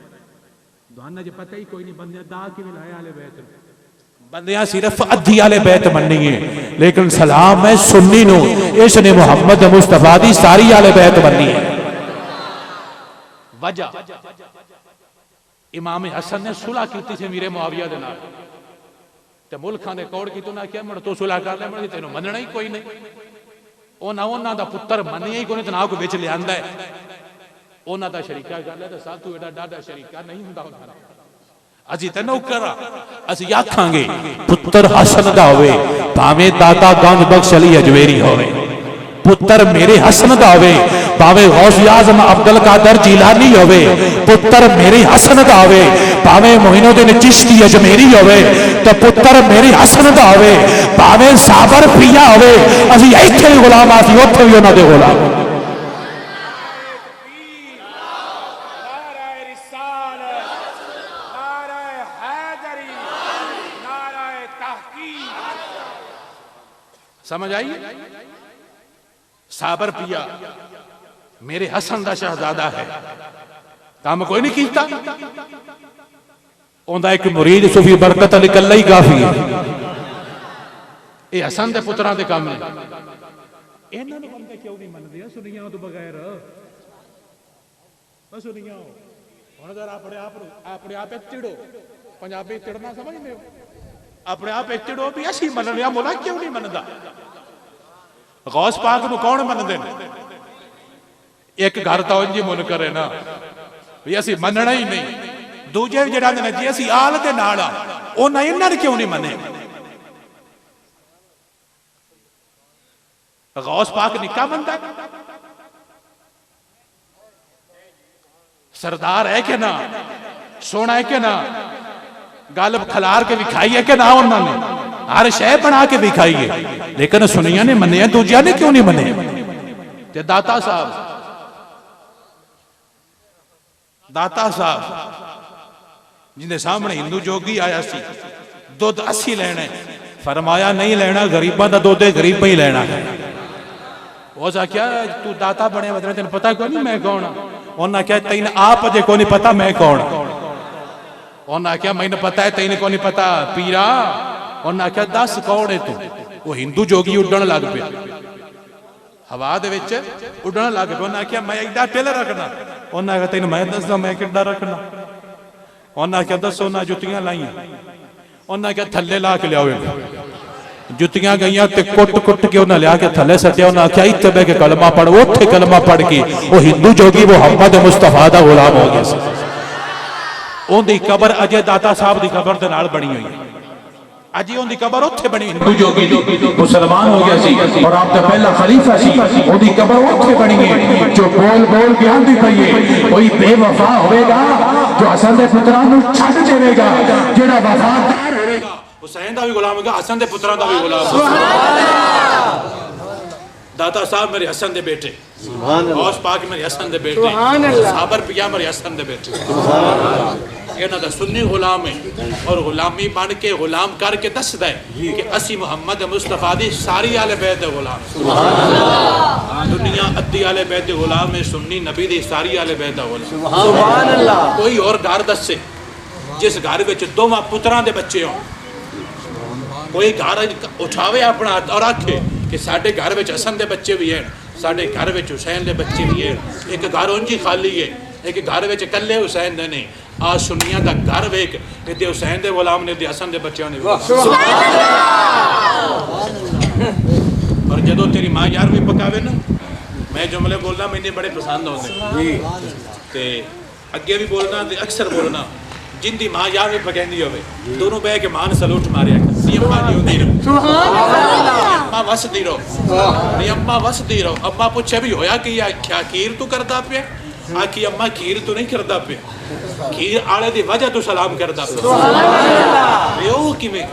[SPEAKER 3] तुहानू जे पता ही कोई नहीं बंदियां दा किवें लाया आले बैत बंदियां सिर्फ अद्धी आले बैत मननी है लेकिन सलाम है सुन्नी नु इसने मुहम्मद मुस्तफा दी सारी आले बैत मननी है वजह इमाम हसन ने सुलह कीती सी मीरे मुआविया दे नाल ते मुल्खां दे कोड़ कीतो ना क्या मण तू सुलह कर ले मण तैनू मनना ही कोई नहीं उन्हां दा पुत्र मनिया ही कोई ना कोई विच लियांदा है उन्हां दा शरीका कर ले ते साथू एडा डाडा शरीका नहीं हुंदा उन्हां अजी ते नौकर असी आखांगे पुत्र हसन दा होवे भावें दाता गंज बख्श अली अजमेरी होवे पुत्र मेरे हसन दा होवे भावें गौसे आजम अब्दुल कादर जिलानी होवे पुत्र मेरे हसन दा होवे भावें मोइनुद्दीन चिश्ती अजमेरी होवे तो पुत्र मेरे हसन दा होवे भावें साबर पिया होवे असी इत्थे भी गुलाम आसी उत्थे भी उन्हां दे गुलाम समझ आई साबर पिया मेरे हसन दा शहजादा है काम कोई नहीं कीता उनका एक मुरीद सूफी बरकत अली कल्ला ही काफी है ये हसन दे पुत्रां दे काम ने इन्हां नूं बंदे क्यों नहीं मनदे सुनियां तो बगैर सुनियां हुण अगर अपने आप चिड़ो पंजाबी चिड़ना समझदे हो अपने आप चिड़ो भी असीं मनने आ मोला क्यों नहीं मनदा गौस पाक नूं कौन मनदे ने एक घर तो इंज मुन करे ना भी असीं मनना ही नहीं दूजे जिहड़ा ने जी असीं आल दे नाल आ उन्हां इन्हां ने क्यों नहीं मने गौस पाक निक्का बंदा सरदार है कि ना सोना है कि ना गल खलार के विखाई है कि ना उन्होंने हर शह बना के विखाई है लेकिन सुनिया ने मनिया दूजिया ने क्यों नहीं मने ते दाता साहब जिन्हें सामने हिंदू जोगी आया सी दुध असी लेना फरमाया नहीं लेना गरीबों का दुध गरीब ही लेना है उस आख्या तू दाता बने मतलब तेन पता क्यों नहीं मैं कौन उन्हें आख्या तेन आप अजे को नहीं पता मैं कौन उन्हें आख्या मैंने पता है तेन को नहीं पता पीरा उन्हें आख्या दस कौन है तू वो हिंदू जोगी उड़न लग पिया हवा दे विच उड़न लग पिया उन्हें आख्या मैं एडा टिल रखना उन्हें आख्या तेन मैं दसदा मैं किड्डा रखना उन्हें आख्या दसो ना जुत्तियां लाइया उन्हें आख्या थल्ले ला के लियाओ जुत्तियां गई कुट कुट के उन्हें लिया के थले सटिया उन्हें आख्या इत्थे बह के कलमा पढ़ उत्थे कलमा पढ़ के वो हिंदू जोगी मुहम्मद मुस्तफा दा गुलाम हो गया उनकी कबर अजय दाता साहब की कबर के नाल बनी हुई है अजी उनकी कबर उत्थे बनी हिंदू जोगी मुसलमान हो गया सी और आपका पहला खलीफा सी उनकी कबर उत्थे बनी है जो बोल बोल के आंदी पई है कोई बेवफा होवेगा जो हसन दे पुत्रां नूं छड्ड देवेगा जेड़ा वफादार होवेगा हुसैन दा भी गुलाम होगा हसन दे पुत्रां दा भी गुलाम सुभान अल्लाह दाता साहब मेरे हसन दे बेटे सुभान अल्लाह गौस पाक मेरे हसन दे बेटे सुभान अल्लाह साबर पिया मेरे हसन दे बेटे सुभान अल्लाह इन्हां दा सुन्नी गुलाम है और गुलामी बन के गुलाम करके दसदा है कि असी मुहम्मद मुस्तफा दी सारी आले बैत दे गुलाम सुभान अल्लाह दुनिया अद्दी आले बैत दे गुलाम है सुन्नी नबी दी सारी आले बैत दा गुलाम सुभान अल्लाह कोई और घर दसे जिस घर विच दोवां पुत्रां दे बच्चे हो कोई घर उठावे अपना और आखे कि साडे घर विच हसन दे बच्चे भी हैं साढ़े घर में हुसैन के बच्चे भी है, एक घर उंज ही खाली है, एक घर में कल्ले हुसैन दे नहीं। आ सुन्नियां दा घर वेख, इहदे हुसैन दे गुलाम ने, हसन दे बच्चों ने। और जदों तेरी माँ 11वीं पकावे ना, मैं जुमले बोलना मैंने बड़े पसंद आते ते अगे भी बोलना ते अक्सर बोलना। जिंदी माँ 11वीं पकाती हो दोनों बह के मां सलूट मारिया, अम्मा नहीं रहो, अम्मा वसदी रहो, नहीं अम्मा वसदी रहो। अम्मा पूछे भी होया कि क्या खीर तू करता पे? आखी अम्मा खीर तू नहीं करता पे, खीर आले दी वजह तू सलाम करता पे। ओ किवें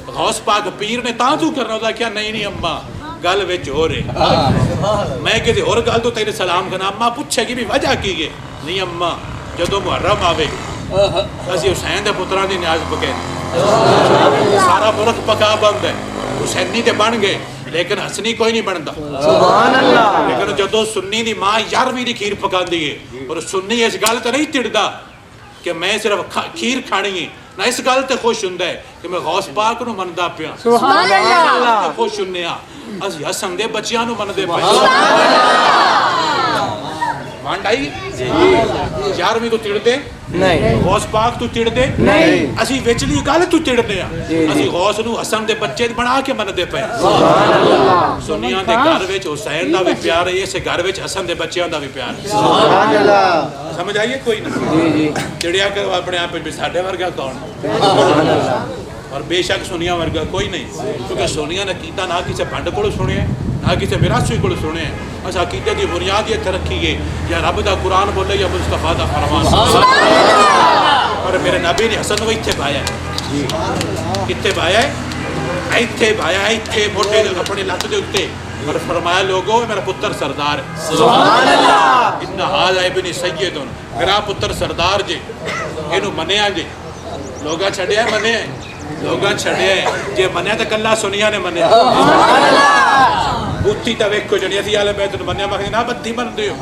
[SPEAKER 3] गौस पाक पीर ने तां तू करना होता क्या? नहीं अम्मा गल विच हो रही, मैं किसी और गल तो तेरे सलाम करना। अम्मा पूछेगी भी वजह की है? नहीं अम्मा जदों मुहर्रम आवे असीं हुसैन दे पुत्रां दी न्याज पके, सारा मुल्क पका बंद है, हुसैनी ते बन गए लेकिन हसनी कोई नहीं बनता। लेकिन जदों सुन्नी दी मां 11वीं दी खीर पकांदी है और सुन्नी इस गल ते नहीं चिड़दा कि मैं सिर्फ खीर खानी है ना, इस गल ते खुश हुंदा है कि मैं गौस पाक नूं मनदा पिया, सुभान अल्लाह खुश हुन्ने आ। असीं हसन दे बच्चियां नूं मनदे पए। वंड आई 11वीं तू चिड़दे नहीं, गौस पाक तू चिड़दे नहीं, असीं विचली गल तू चिड़दे आ। असीं गौस नूं हसन दे बच्चे बना के मनदे पए। सुन्नियां दे घर विच हुसैन दा भी प्यार है, इस घर विच हसन दे बच्चों दा भी प्यार है। सुभान अल्लाह, समझ आइए कोई ना? जी जी चिड़िया करो अपने आप में, साडे वर्गा कौन? और बेशक सुनिया वर्गा कोई नहीं, क्योंकि सोनिया ने कीता ना किसी भंड को सुने ना किसी विरासती को सुने। अस अकीदे की बुनियाद इत्थे रखी है, या रब का कुरान बोले या मुस्तफा का फरमान। और मेरे नबी ने हसन को इत्थे पाया, कित्थे पाया है? इत्थे पाया है, इत्थे मोटे अपने लत्त के उत्ते, और फरमाया लोगो मेरा पुत्र सरदार है। सुभान अल्लाह, इन्ना हाल है इब्न सैयदुन, मेरा पुत्र सरदार जे, इनू मनिया जे। लोगा छड़िया मने, लोगा छड़िया जे मनिया तो कल्ला सुनिया ने मनिया। बुत्ती तो वेखो जड़ी असी आले बैत नूं मन्निया, मैं ना बत्ती मनदे हो,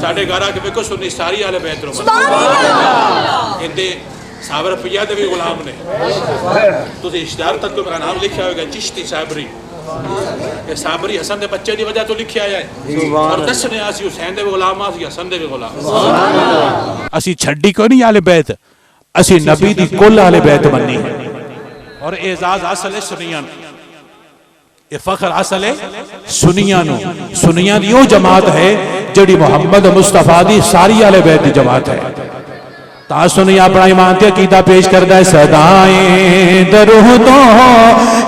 [SPEAKER 3] साडे घर आके वेखो सुन्नी सारी आले बैत नूं मनदे। इहदे साबर रुपया दे भी गुलाम ने। तुसीं इश्तिहार तक मेरा नाम लिखा होगा चिश्ती साबरी, ये साबरी हसन दे बच्चे की वजह तो लिखा है। और दसने असीं हुसैन दे गुलाम आ, असीं हसन दे भी गुलाम। असीं छड्डी को नहीं आले बैत, असीं नबी दी कुल आले बैत मन्नी। और एजाज असल है सुनियां, ये फखर असल है सुनियां नूं। सुनियां दी ओ जमात है जिहड़ी मुहम्मद मुस्तफा दी सारी आले बैत दी जमात है। ता सुनिया अपना ईमान ते अकीदा पेश करदा है। सदाएं दरूदों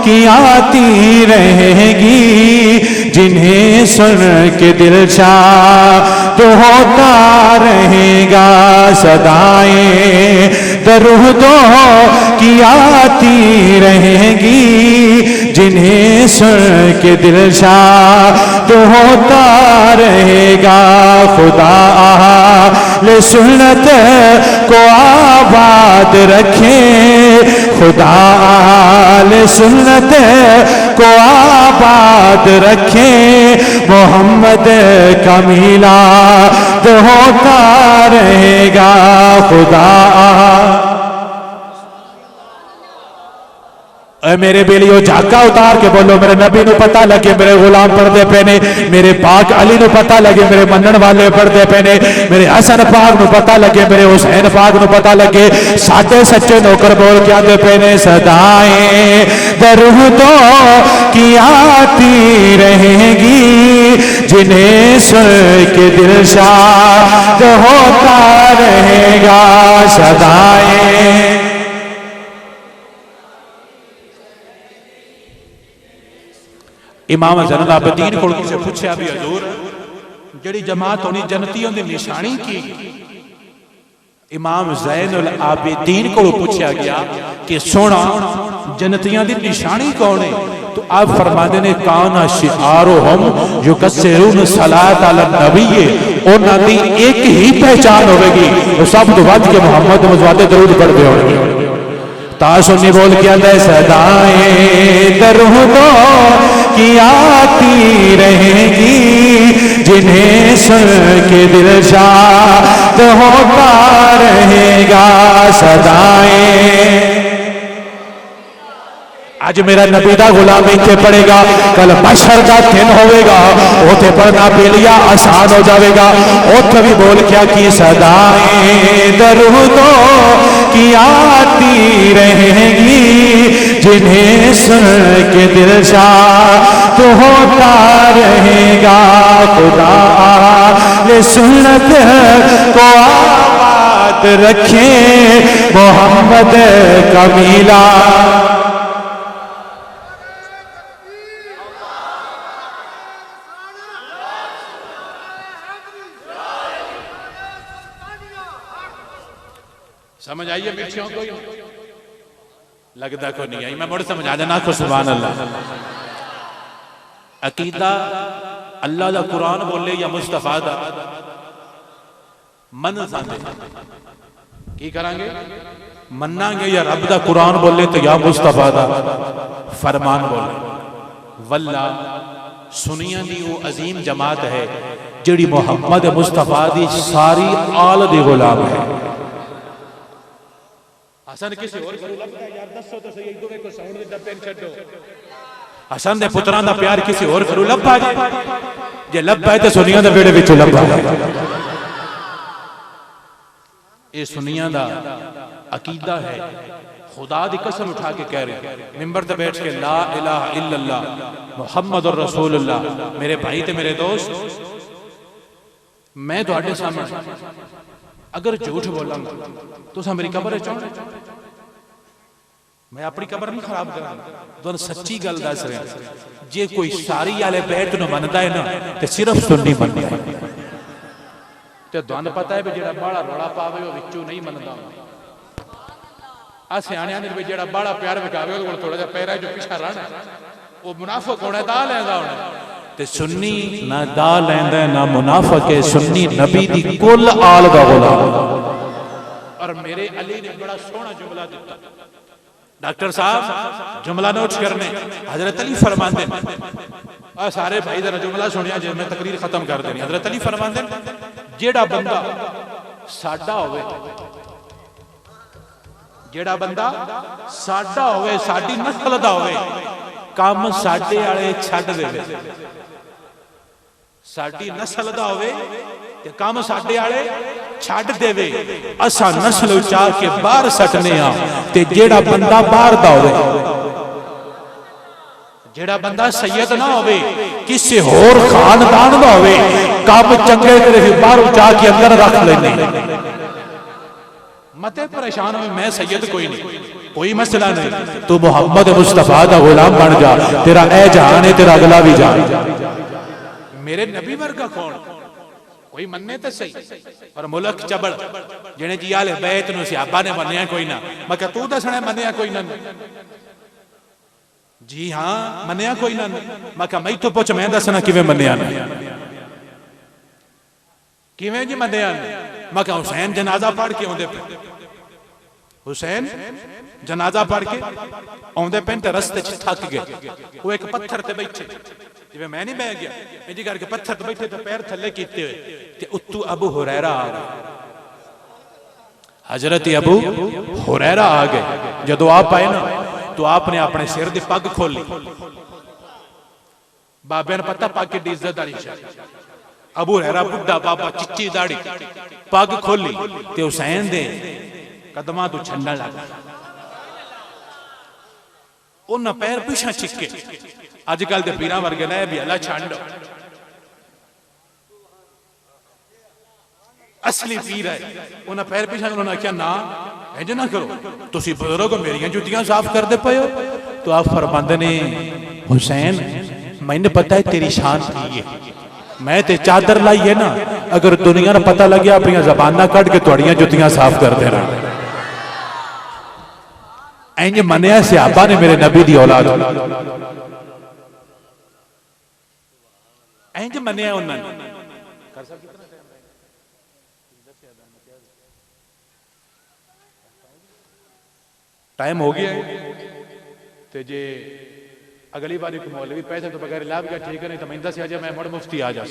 [SPEAKER 3] की आती रहेगी, जिन्हें सुन के दिल शाद होता रहेगा। सदाएं दरूदों की आती रहेगी, जिन्हें सुन के दिल शाद होता रहेगा। खुदा ले सुन्नत को आबाद रखे, खुदा ले सुन्नत को आबाद रखे। मोहम्मद का मिलाद होता रहेगा। खुदा मेरे बेलियो झाका उतार के बोलो, मेरे नबी नू पता लगे मेरे गुलाम पढ़ते पे ने, मेरे पाक अली नू पता लगे मेरे मनन वाले पढ़ते पे ने, मेरे हसन पाक नू पता लगे मेरे हुसैन पाक नू पता लगे साडे सच्चे नौकर बोल के आते पे ने। सदाएं दरूदों की आती रहेगी, जिन्हें सुन के दिल शाद होता रहेगा। सदाएं इमाम ज़ैनुल आबिदीन को किसी पूछा भी हजूर जड़ी जमात होनी जन्नतियों की निशानी की? इमाम ज़ैनुल आबिदीन को पूछा गया कि सोना जन्नतियों की निशानी कौन है? तो आप फरमाते ने काना शिआरुहुम युकस्सिरून सलात अला नबी, उन्हां दी एक ही पहचान होगी, वो सब तो वध के मोहम्मद मुस्तफा दरूद पढ़ते होंगे। तासुनी बोल के आता है। सदाएं दरूदों की आती रहेगी, जिन्हें सुन के दिल शाद होता रहेगा। सदाएं
[SPEAKER 2] अज मेरा नबी दा गुलाम इत्थे पढ़ेगा, कल मशर दा दिन होवेगा, उथे पढ़ना बेलिया आसान हो जाएगा। उथे भी बोल क्या की सदाएं दरूदों की आती रहेंगी, जिन्हें सुन के दिल शाद तो होता रहेगा। खुदा ले सुन्नत को आबाद रखे मोहम्मद कमीला।
[SPEAKER 3] समझ आइए मिर्चियों को? लगता को नहीं आई, मैं मुड़ समझा देना को। सुभान अल्लाह। अकीदा अल्लाह दा कुरान बोले या मुस्तफा दा मन सादे की करांगे? मन्नांगे या रब दा कुरान बोले तो या मुस्तफा दा फरमान बोले। वल्ला सुनिया दी वो अजीम जमात है जिहड़ी मुहम्मद मुस्तफा दी सारी आल दे गुलाम है। हसन किसी और को लभदा यार, दसो तो सही दोवे को साउंड दे डब्बे छड्डो। हसन दे पुत्रां दा प्यार किसी और को लभा जे लभा है तो सुनिया दे बेड़े विच लभा है। ये सुनिया दा अकीदा है। खुदा दी कसम उठा के कह रहे मिंबर ते बैठ के ला इलाहा इल्लल्लाह मुहम्मदुर रसूलुल्लाह। मेरे भाई ते मेरे दोस्त, मैं तुहाडे सामने अगर झूठ बोलांगा तो मेरी कबर चाहो, मैं अपनी कबर नहीं खराब करा। तुहानू सच्ची गल दस रहा, जे कोई सारी आले बैत नूं मनदा है ना ते सिर्फ सुन्नी मनदा है। ते तुहानू पता है भी जेड़ा बाड़ा रौला पावे वो विचों नहीं मनदा। आ सियाणियां ने जेड़ा बाड़ा प्यार विखावे ओदे कोल थोड़ा जिहा पैरा जो पिछा रहना वो मुनाफिक होना, दा लैंदा होना। ते सुन्नी ना दा लैंदा ना मुनाफिक है। सुन्नी नबी दी कुल आल दा गुलाम। और मेरे अली ने बड़ा सोहना जुमला दिता। डॉक्टर साहब जुमला नोट करने, हजरत अली फरमांदे आ सारे भाई जरा जुमला सुनिया जे मैं तकरीर खत्म कर देनी। हजरत अली फरमांदे जेड़ा बंदा साडा होवे, जेड़ा बंदा साडा होवे, साडी नस्ल दा होवे, काम साडे वाले छड्ड देवे। साडी नस्ल दा होवे ते काम साडे वाले छड्ड देवे। असा नस्ल उचा के बाहर सटने आ ते जेड़ा बंदा बाहर दा होवे, जेड़ा बंदा सैयद ना होवे, किसी होर खानदान दा होवे, काम चंगे तेरे बाहर उचा के अंदर रख लेने। मते परेशान हो मैं सैयद कोई नहीं, कोई मसला नहीं। तू मोहम्मद मुस्तफा दा गुलाम बन जा, तेरा ए जहान है, तेरा अगला भी जान। मेरे नबी वर्गा कौन? कोई मन्ने तो सही। और मुल्क चबड़ जिन्हें जी आले बैत नूं सहाबा ने मन्निया कोई ना। मैं कहा तू दसना मन्निया कोई ना? जी हां मन्निया कोई ना। मैं कहा मैं तो पुछ, मैं दसना किवें मन्निया ने, किवें जी मन्निया ने? मैं कहा हुसैन जनाजा पढ़ के आउंदे पे, हुसैन जनाजा पढ़ के आउंदे पे ते रस्ते च थक गए। वो एक पत्थर ते बैठे, जिवें मैं नहीं बह गया इंज करके पत्थर ते बैठे ते पैर थल्ले कीते हुए ते उत्तू अबू हुरैरा आ गए। हजरत अबू हुरैरा आ गए। जदों आप आए ना तो आपने अपने सिर दी पग खोली। बाबे ने पता पग की इज्जत वाली शय। अबू हुरैरा बुढ़ा बाबा चिट्टी दाढ़ी, पग खोली ते हुसैन दे कदमां तो छंडण लगा। उन्हें पैर पिछा चिके। अजकल के पीर वर्गे ने भी अल्लाह छंड, असली पीर है। उन्हें पैर पिछा उन्होंने आख्या ना इंज ना करो, तुसी बुजुर्ग मेरियां जुतियां साफ करते पे हो। तो आप फरमांदे ने हुसैन मैंने पता है तेरी शान की है, मैं ते चादर लाई है ना, अगर दुनिया ने पता लग गया अपनी जबाना कट के तुहाड़ियां जुतियां साफ कर देना। इंज मनिया सहाबा ने मेरे नबी दी औलाद, इंज मनिया उन्होंने। टाइम हो गया ते जे अगली बार मौलवी पैसे तो बगैर लाभ का ठीक है, नहीं तो मैं दस मैं मुड़ मुफ्ती आ जा।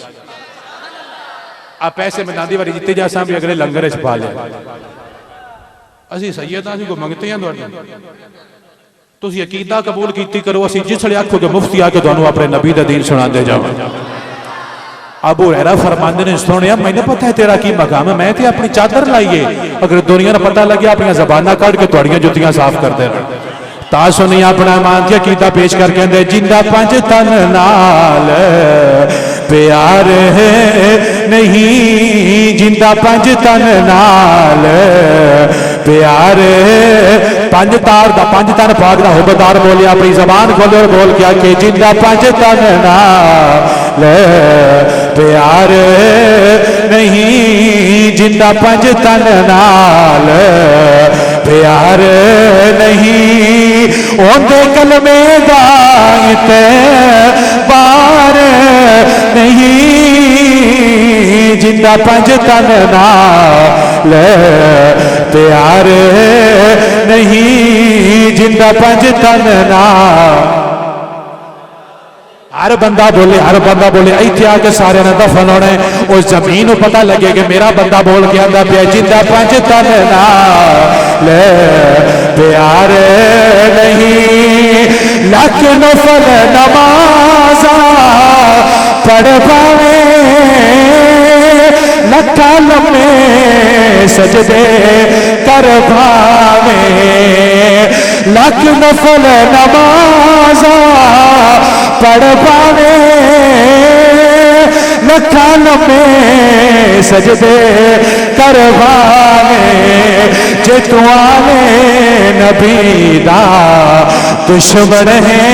[SPEAKER 3] आ पैसे मैं नादी बारी जीते जा भी अगले लंगर च पा लिया। असी सैयद को मंगते हैं तुसी अकीदा कबूल कीती करो, असीं जिसले आखोगे मुफ्ती आके तुहानूं अपने नबी दा दीन सुणांदे जावांगे। अबू हुरैरा फरमांदे ने सुनिया मैंने पता है तेरा की मकाम है, मैं ते अपनी चादर लाइए, अगर दुनिया नूं पता लगे अपनी ज़बानां कढ के तुहाड़ियां जुत्तियां साफ करदे रहण। ता सुनी अपना मान दिया कीता पेश कर कहंदे जिंदा पंज तन नाल प्यार है नहीं, जिंदा पंज तन नाल प्यार पंज तार दा पंज तन पाक दा हुबदार बोलिया, अपनी जबान खोले और बोल के आके जिंदा पंज तन नाल प्यार नहीं, जिंदा पंज तन नाल प्यार नहीं, ओंदे कलमे दा इतबार नहीं, जिंदा पंज तन नाल प्यार नहीं, जिंदा पंज तन नाल। हर बंदा बोले इत्थे आके सारे ने दफन होना है, उस जमीन को पता लगे कि मेरा बंदा बोल के आंदा पिया जिंदा पंज तन नाल प्यार नहीं, लख नफल नमाज़ा पढ़ पावे, लखा लम्हे सजदे कर पावे, लख नफल नमाज़ा पढ़ पावे, लखा लम्हे सजदे कर पावे, जे तू आले नबी दा दुश्मन है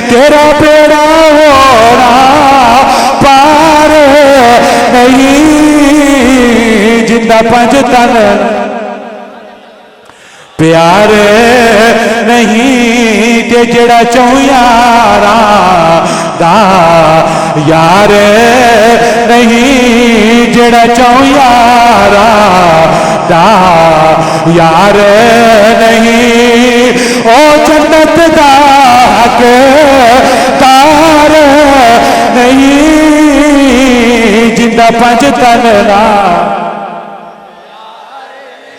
[SPEAKER 3] तेरा बेड़ा होना पार नहीं, जिंदा पंज तन प्यार नहीं, ते जेड़ा चौं यारा दा यार नहीं, जेड़ा चौं यारा दा यार नहीं, ओ जन्नत दा हकदार नहीं, जिंदा पंज तन नाल।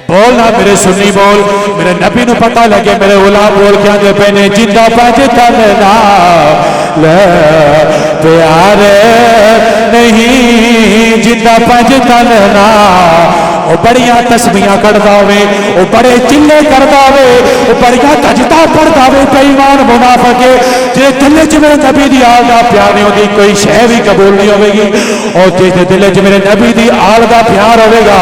[SPEAKER 3] बोलना मेरे सुन्नी बोल, मेरे नबी नूं पता लगे, मेरे गुलाम बोल के आंदे पे ने जिंदा पंज तन नाल प्यार नहीं, जिंदा पंज तन नाल। वो बड़िया तस्बीहां करदा वे, वो बड़े चिल्ले करदा वे, वो बड़िया तजदा पढ़दा वे, बेईमान मुनाफिक जे दिल च मेरे नबी दी आल दा प्यार नहीं होगी कोई शह भी कबूल नहीं होगी, और जे दिल च मेरे नबी दी आल दा प्यार होगा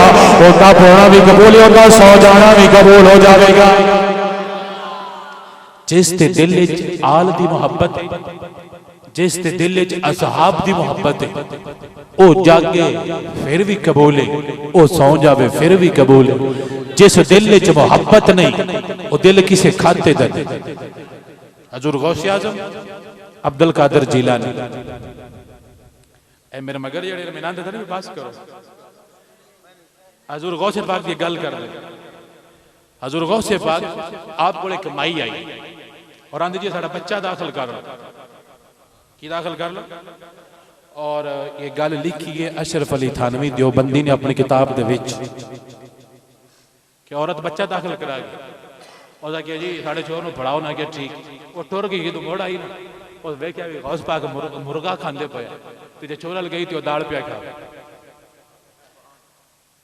[SPEAKER 3] उनका बोलना भी कबूल होगा, सौ जाना भी कबूल हो जाएगा। जिस दे दिल च आल दी मुहब्बत है, जिस दे दिल च असहाब दी मुहब्बत है, ओ जागे फिर भी कबूल है, ओ सौ जावे फिर भी कबूल है। जिस दिल च मुहब्बत नहीं वो दिल किसे खाते दा नहीं। हजूर गौसे आजम अब्दुल कादिर जिलानी ए मेरे मगर जेड़े मैं नांदे थे बस करो, हजूर गौसे पाक की गल कर रहे। हजूर गौसे पाक आप को एक माई आई और आंदी जी साडा बच्चा दाखिल कर लो, की दाखिल कर लो, और ये गल लिखी है अशरफ अली थानवी देवबंदी ने अपनी किताब दे विच कि औरत बच्चा दाखिल करा गई, और क्या जी साढ़े चोर नूं फड़ाओ ना, क्या ठीक, वो टुर गई तो मुड़ आई ना, और वेख्या भी गौस पाक मुर्गा खांदे पे, तो जे चोरल गई तो दाल पिया खा,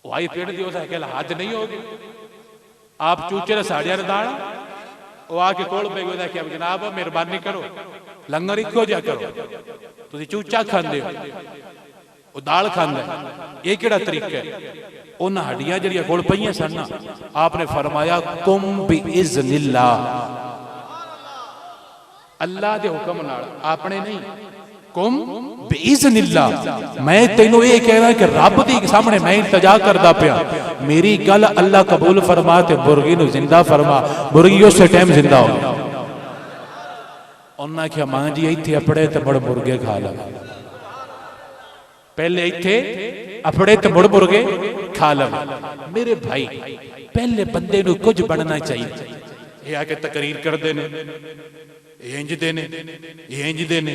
[SPEAKER 3] वो आई पेड़ दी, उसका कहला हद नहीं होगी, आप चूचे ने साड़िया ने दाल, वो आके कोल पे गया कि जनाब मेहरबानी करो लंगर इको जा करो, तुसी चूचा खांदे हो, वो दाल खांदा, ये केड़ा तरीका है? उन्हां हड्डियां जिहड़ियां कोल पईयां सन ना, आपने फरमाया कुम बिइज़्निल्लाह, अल्लाह दे हुक्म नाल, आपने नहीं, कुम बिइज़्निल्लाह। मैं तेनों ये कह रहा कि रब दी सामने मैं इल्तिजा करदा पिया, मेरी गल अल्लाह कबूल फरमा ते मुर्गी नूं जिंदा फरमा, मुर्गी उस टाइम जिंदा हो गई। उन्हें आख्या मां जी इत्थे अपड़े ते मुड़ मुर्गे खा ला, पहले इत्थे अपड़े ते मुड़ मुर्गे खा ला। मेरे भाई पहले बंदे नूं कुछ बनना चाहिए, ये आके तकरीर करते ने, इंज दे ने, इंज दे ने,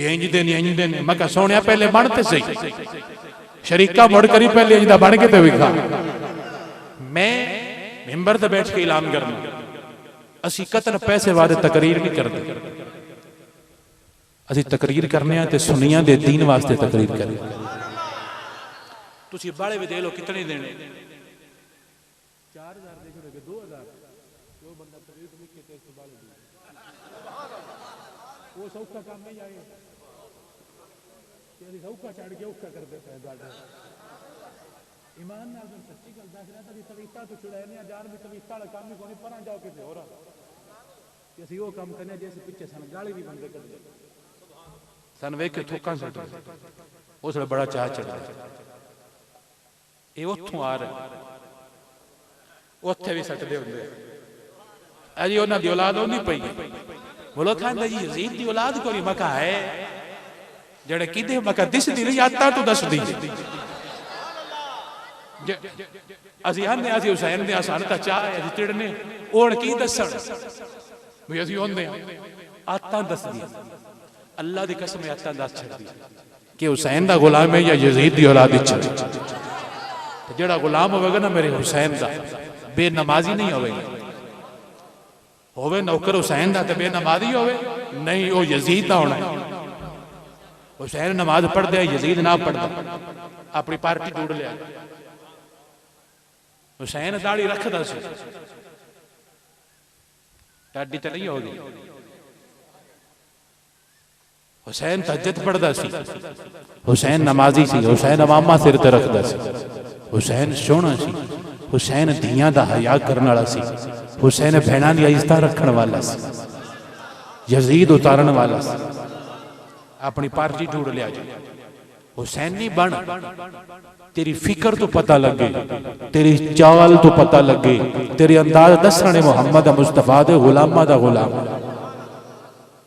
[SPEAKER 3] इंज दे ने, इंज दे ने। मैं कहा सोनिया पहले बनते सही, शरीका मुड़ करी पहले इंज दा बन के ते विखा। मैं मिंबर ते बैठ के ऐलान करना, ਅਸੀਂ ਕਤਲ ਪੈਸੇ ਵਾਸਤੇ ਤਕਰੀਰ ਨਹੀਂ ਕਰਦੇ, ਅਸੀਂ ਤਕਰੀਰ ਕਰਨੇ ਆ ਤੇ ਸੁਨੀਆਂ ਦੇ ਦੀਨ ਵਾਸਤੇ ਤਕਰੀਰ ਕਰਨੀ। ਤੁਸੀਂ ਬਾਲੇ ਵੀ ਦੇ ਲੋ ਕਿਤਨੇ ਦੇਣੇ, 4000 ਦੇ ਛੋੜੇ 2000 ਜੋ ਬੰਦਾ ਤਕਰੀਰ ਲਿਖੇ ਤੇ ਇਸ ਬਾਲੇ ਉਹ ਸੌਖਾ ਕੰਮ ਨਹੀਂ ਆਏ ਕਿ ਅਸੀਂ ਸੌਖਾ ਛੱਡ ਕੇ ਔਖਾ ਕਰਦੇ ਪਏ ਗੱਲ। ईमान नाल सच्ची गल दस रहा था तवीता तो छुड़ाने जान भी तवीता वाला काम ही कोई परा जाओ किसी होर कि असं वो काम करने जिस पिछे सन गाली भी बंदे कर सन वेख के थोका सट उस बड़ा चाह चढ़ा ये उतों आ रहे उत्थे भी सटते होंगे अजी उन्होंने दी औलाद नहीं पई बोलो कहता जी यजीद की औलाद कोई मका है जड़े कि मका दिसदी नहीं आता तो दस दी ਅਸੀਂ ਆਂਦੇ ਅਸੀਂ ਹੁਸੈਨ ਦੇ ਸਾਨੂੰ ਤਾਂ ਚਾਹ ਹੈ ਅਸੀਂ ਚਿੜਨੇ ਹੁਣ ਕੀ ਦੱਸਣ ਵੀ ਅਸੀਂ ਹੁੰਦੇ ਆ ਆਤਾਂ ਦੱਸਦੀ ਅੱਲਾ ਦੀ ਕਸਮ ਹੈ ਆਤਾਂ ਦੱਸ ਛੱਡਦੀ ਕਿ ਹੁਸੈਨ ਦਾ ਗੁਲਾਮ ਹੈ ਜਾਂ ਯਜ਼ੀਦ ਦੀ ਔਲਾਦ ਵਿੱਚ ਤੇ ਜਿਹੜਾ ਗੁਲਾਮ ਹੋਵੇਗਾ ਨਾ ਮੇਰੇ ਹੁਸੈਨ ਦਾ ਬੇਨਮਾਜ਼ੀ ਨਹੀਂ ਹੋਵੇਗਾ ਹੋਵੇ ਨੌਕਰ ਹੁਸੈਨ ਦਾ ਤੇ ਬੇਨਮਾਜ਼ੀ ਹੋਵੇ ਨਹੀਂ ਉਹ ਯਜ਼ੀਦ ਦਾ ਹੋਣਾ ਹੁਸੈਨ ਨਮਾਜ਼ ਪੜ੍ਹਦਾ ਹੈ ਯਜ਼ੀਦ ਨਾ ਪੜ੍ਹਦਾ ਆਪਣੀ ਪਾਰਟੀ ਜੋੜ ਲਿਆ हुसैन दाढ़ी रखता सी टाडी तो नहीं होगी हुसैन तहज्जुद पढ़ता सी हुसैन नमाजी सी हुसैन अवामा सिर ते रखता सी हुसैन सोहना सी हुसैन धीयां दा हया करने वाला सी हुसैन भैणां दी इज्जत रखण वाला सी यजीद उतारन वाला सी अपनी पार्टी जोड़ लिया जी हुसैनी बन तेरी फिक्र तो पता लगे तेरी चाल तो पता लगे तेरे अंदाज दसने मुहम्मद मुस्तफा दे गुलामा दा गुलाम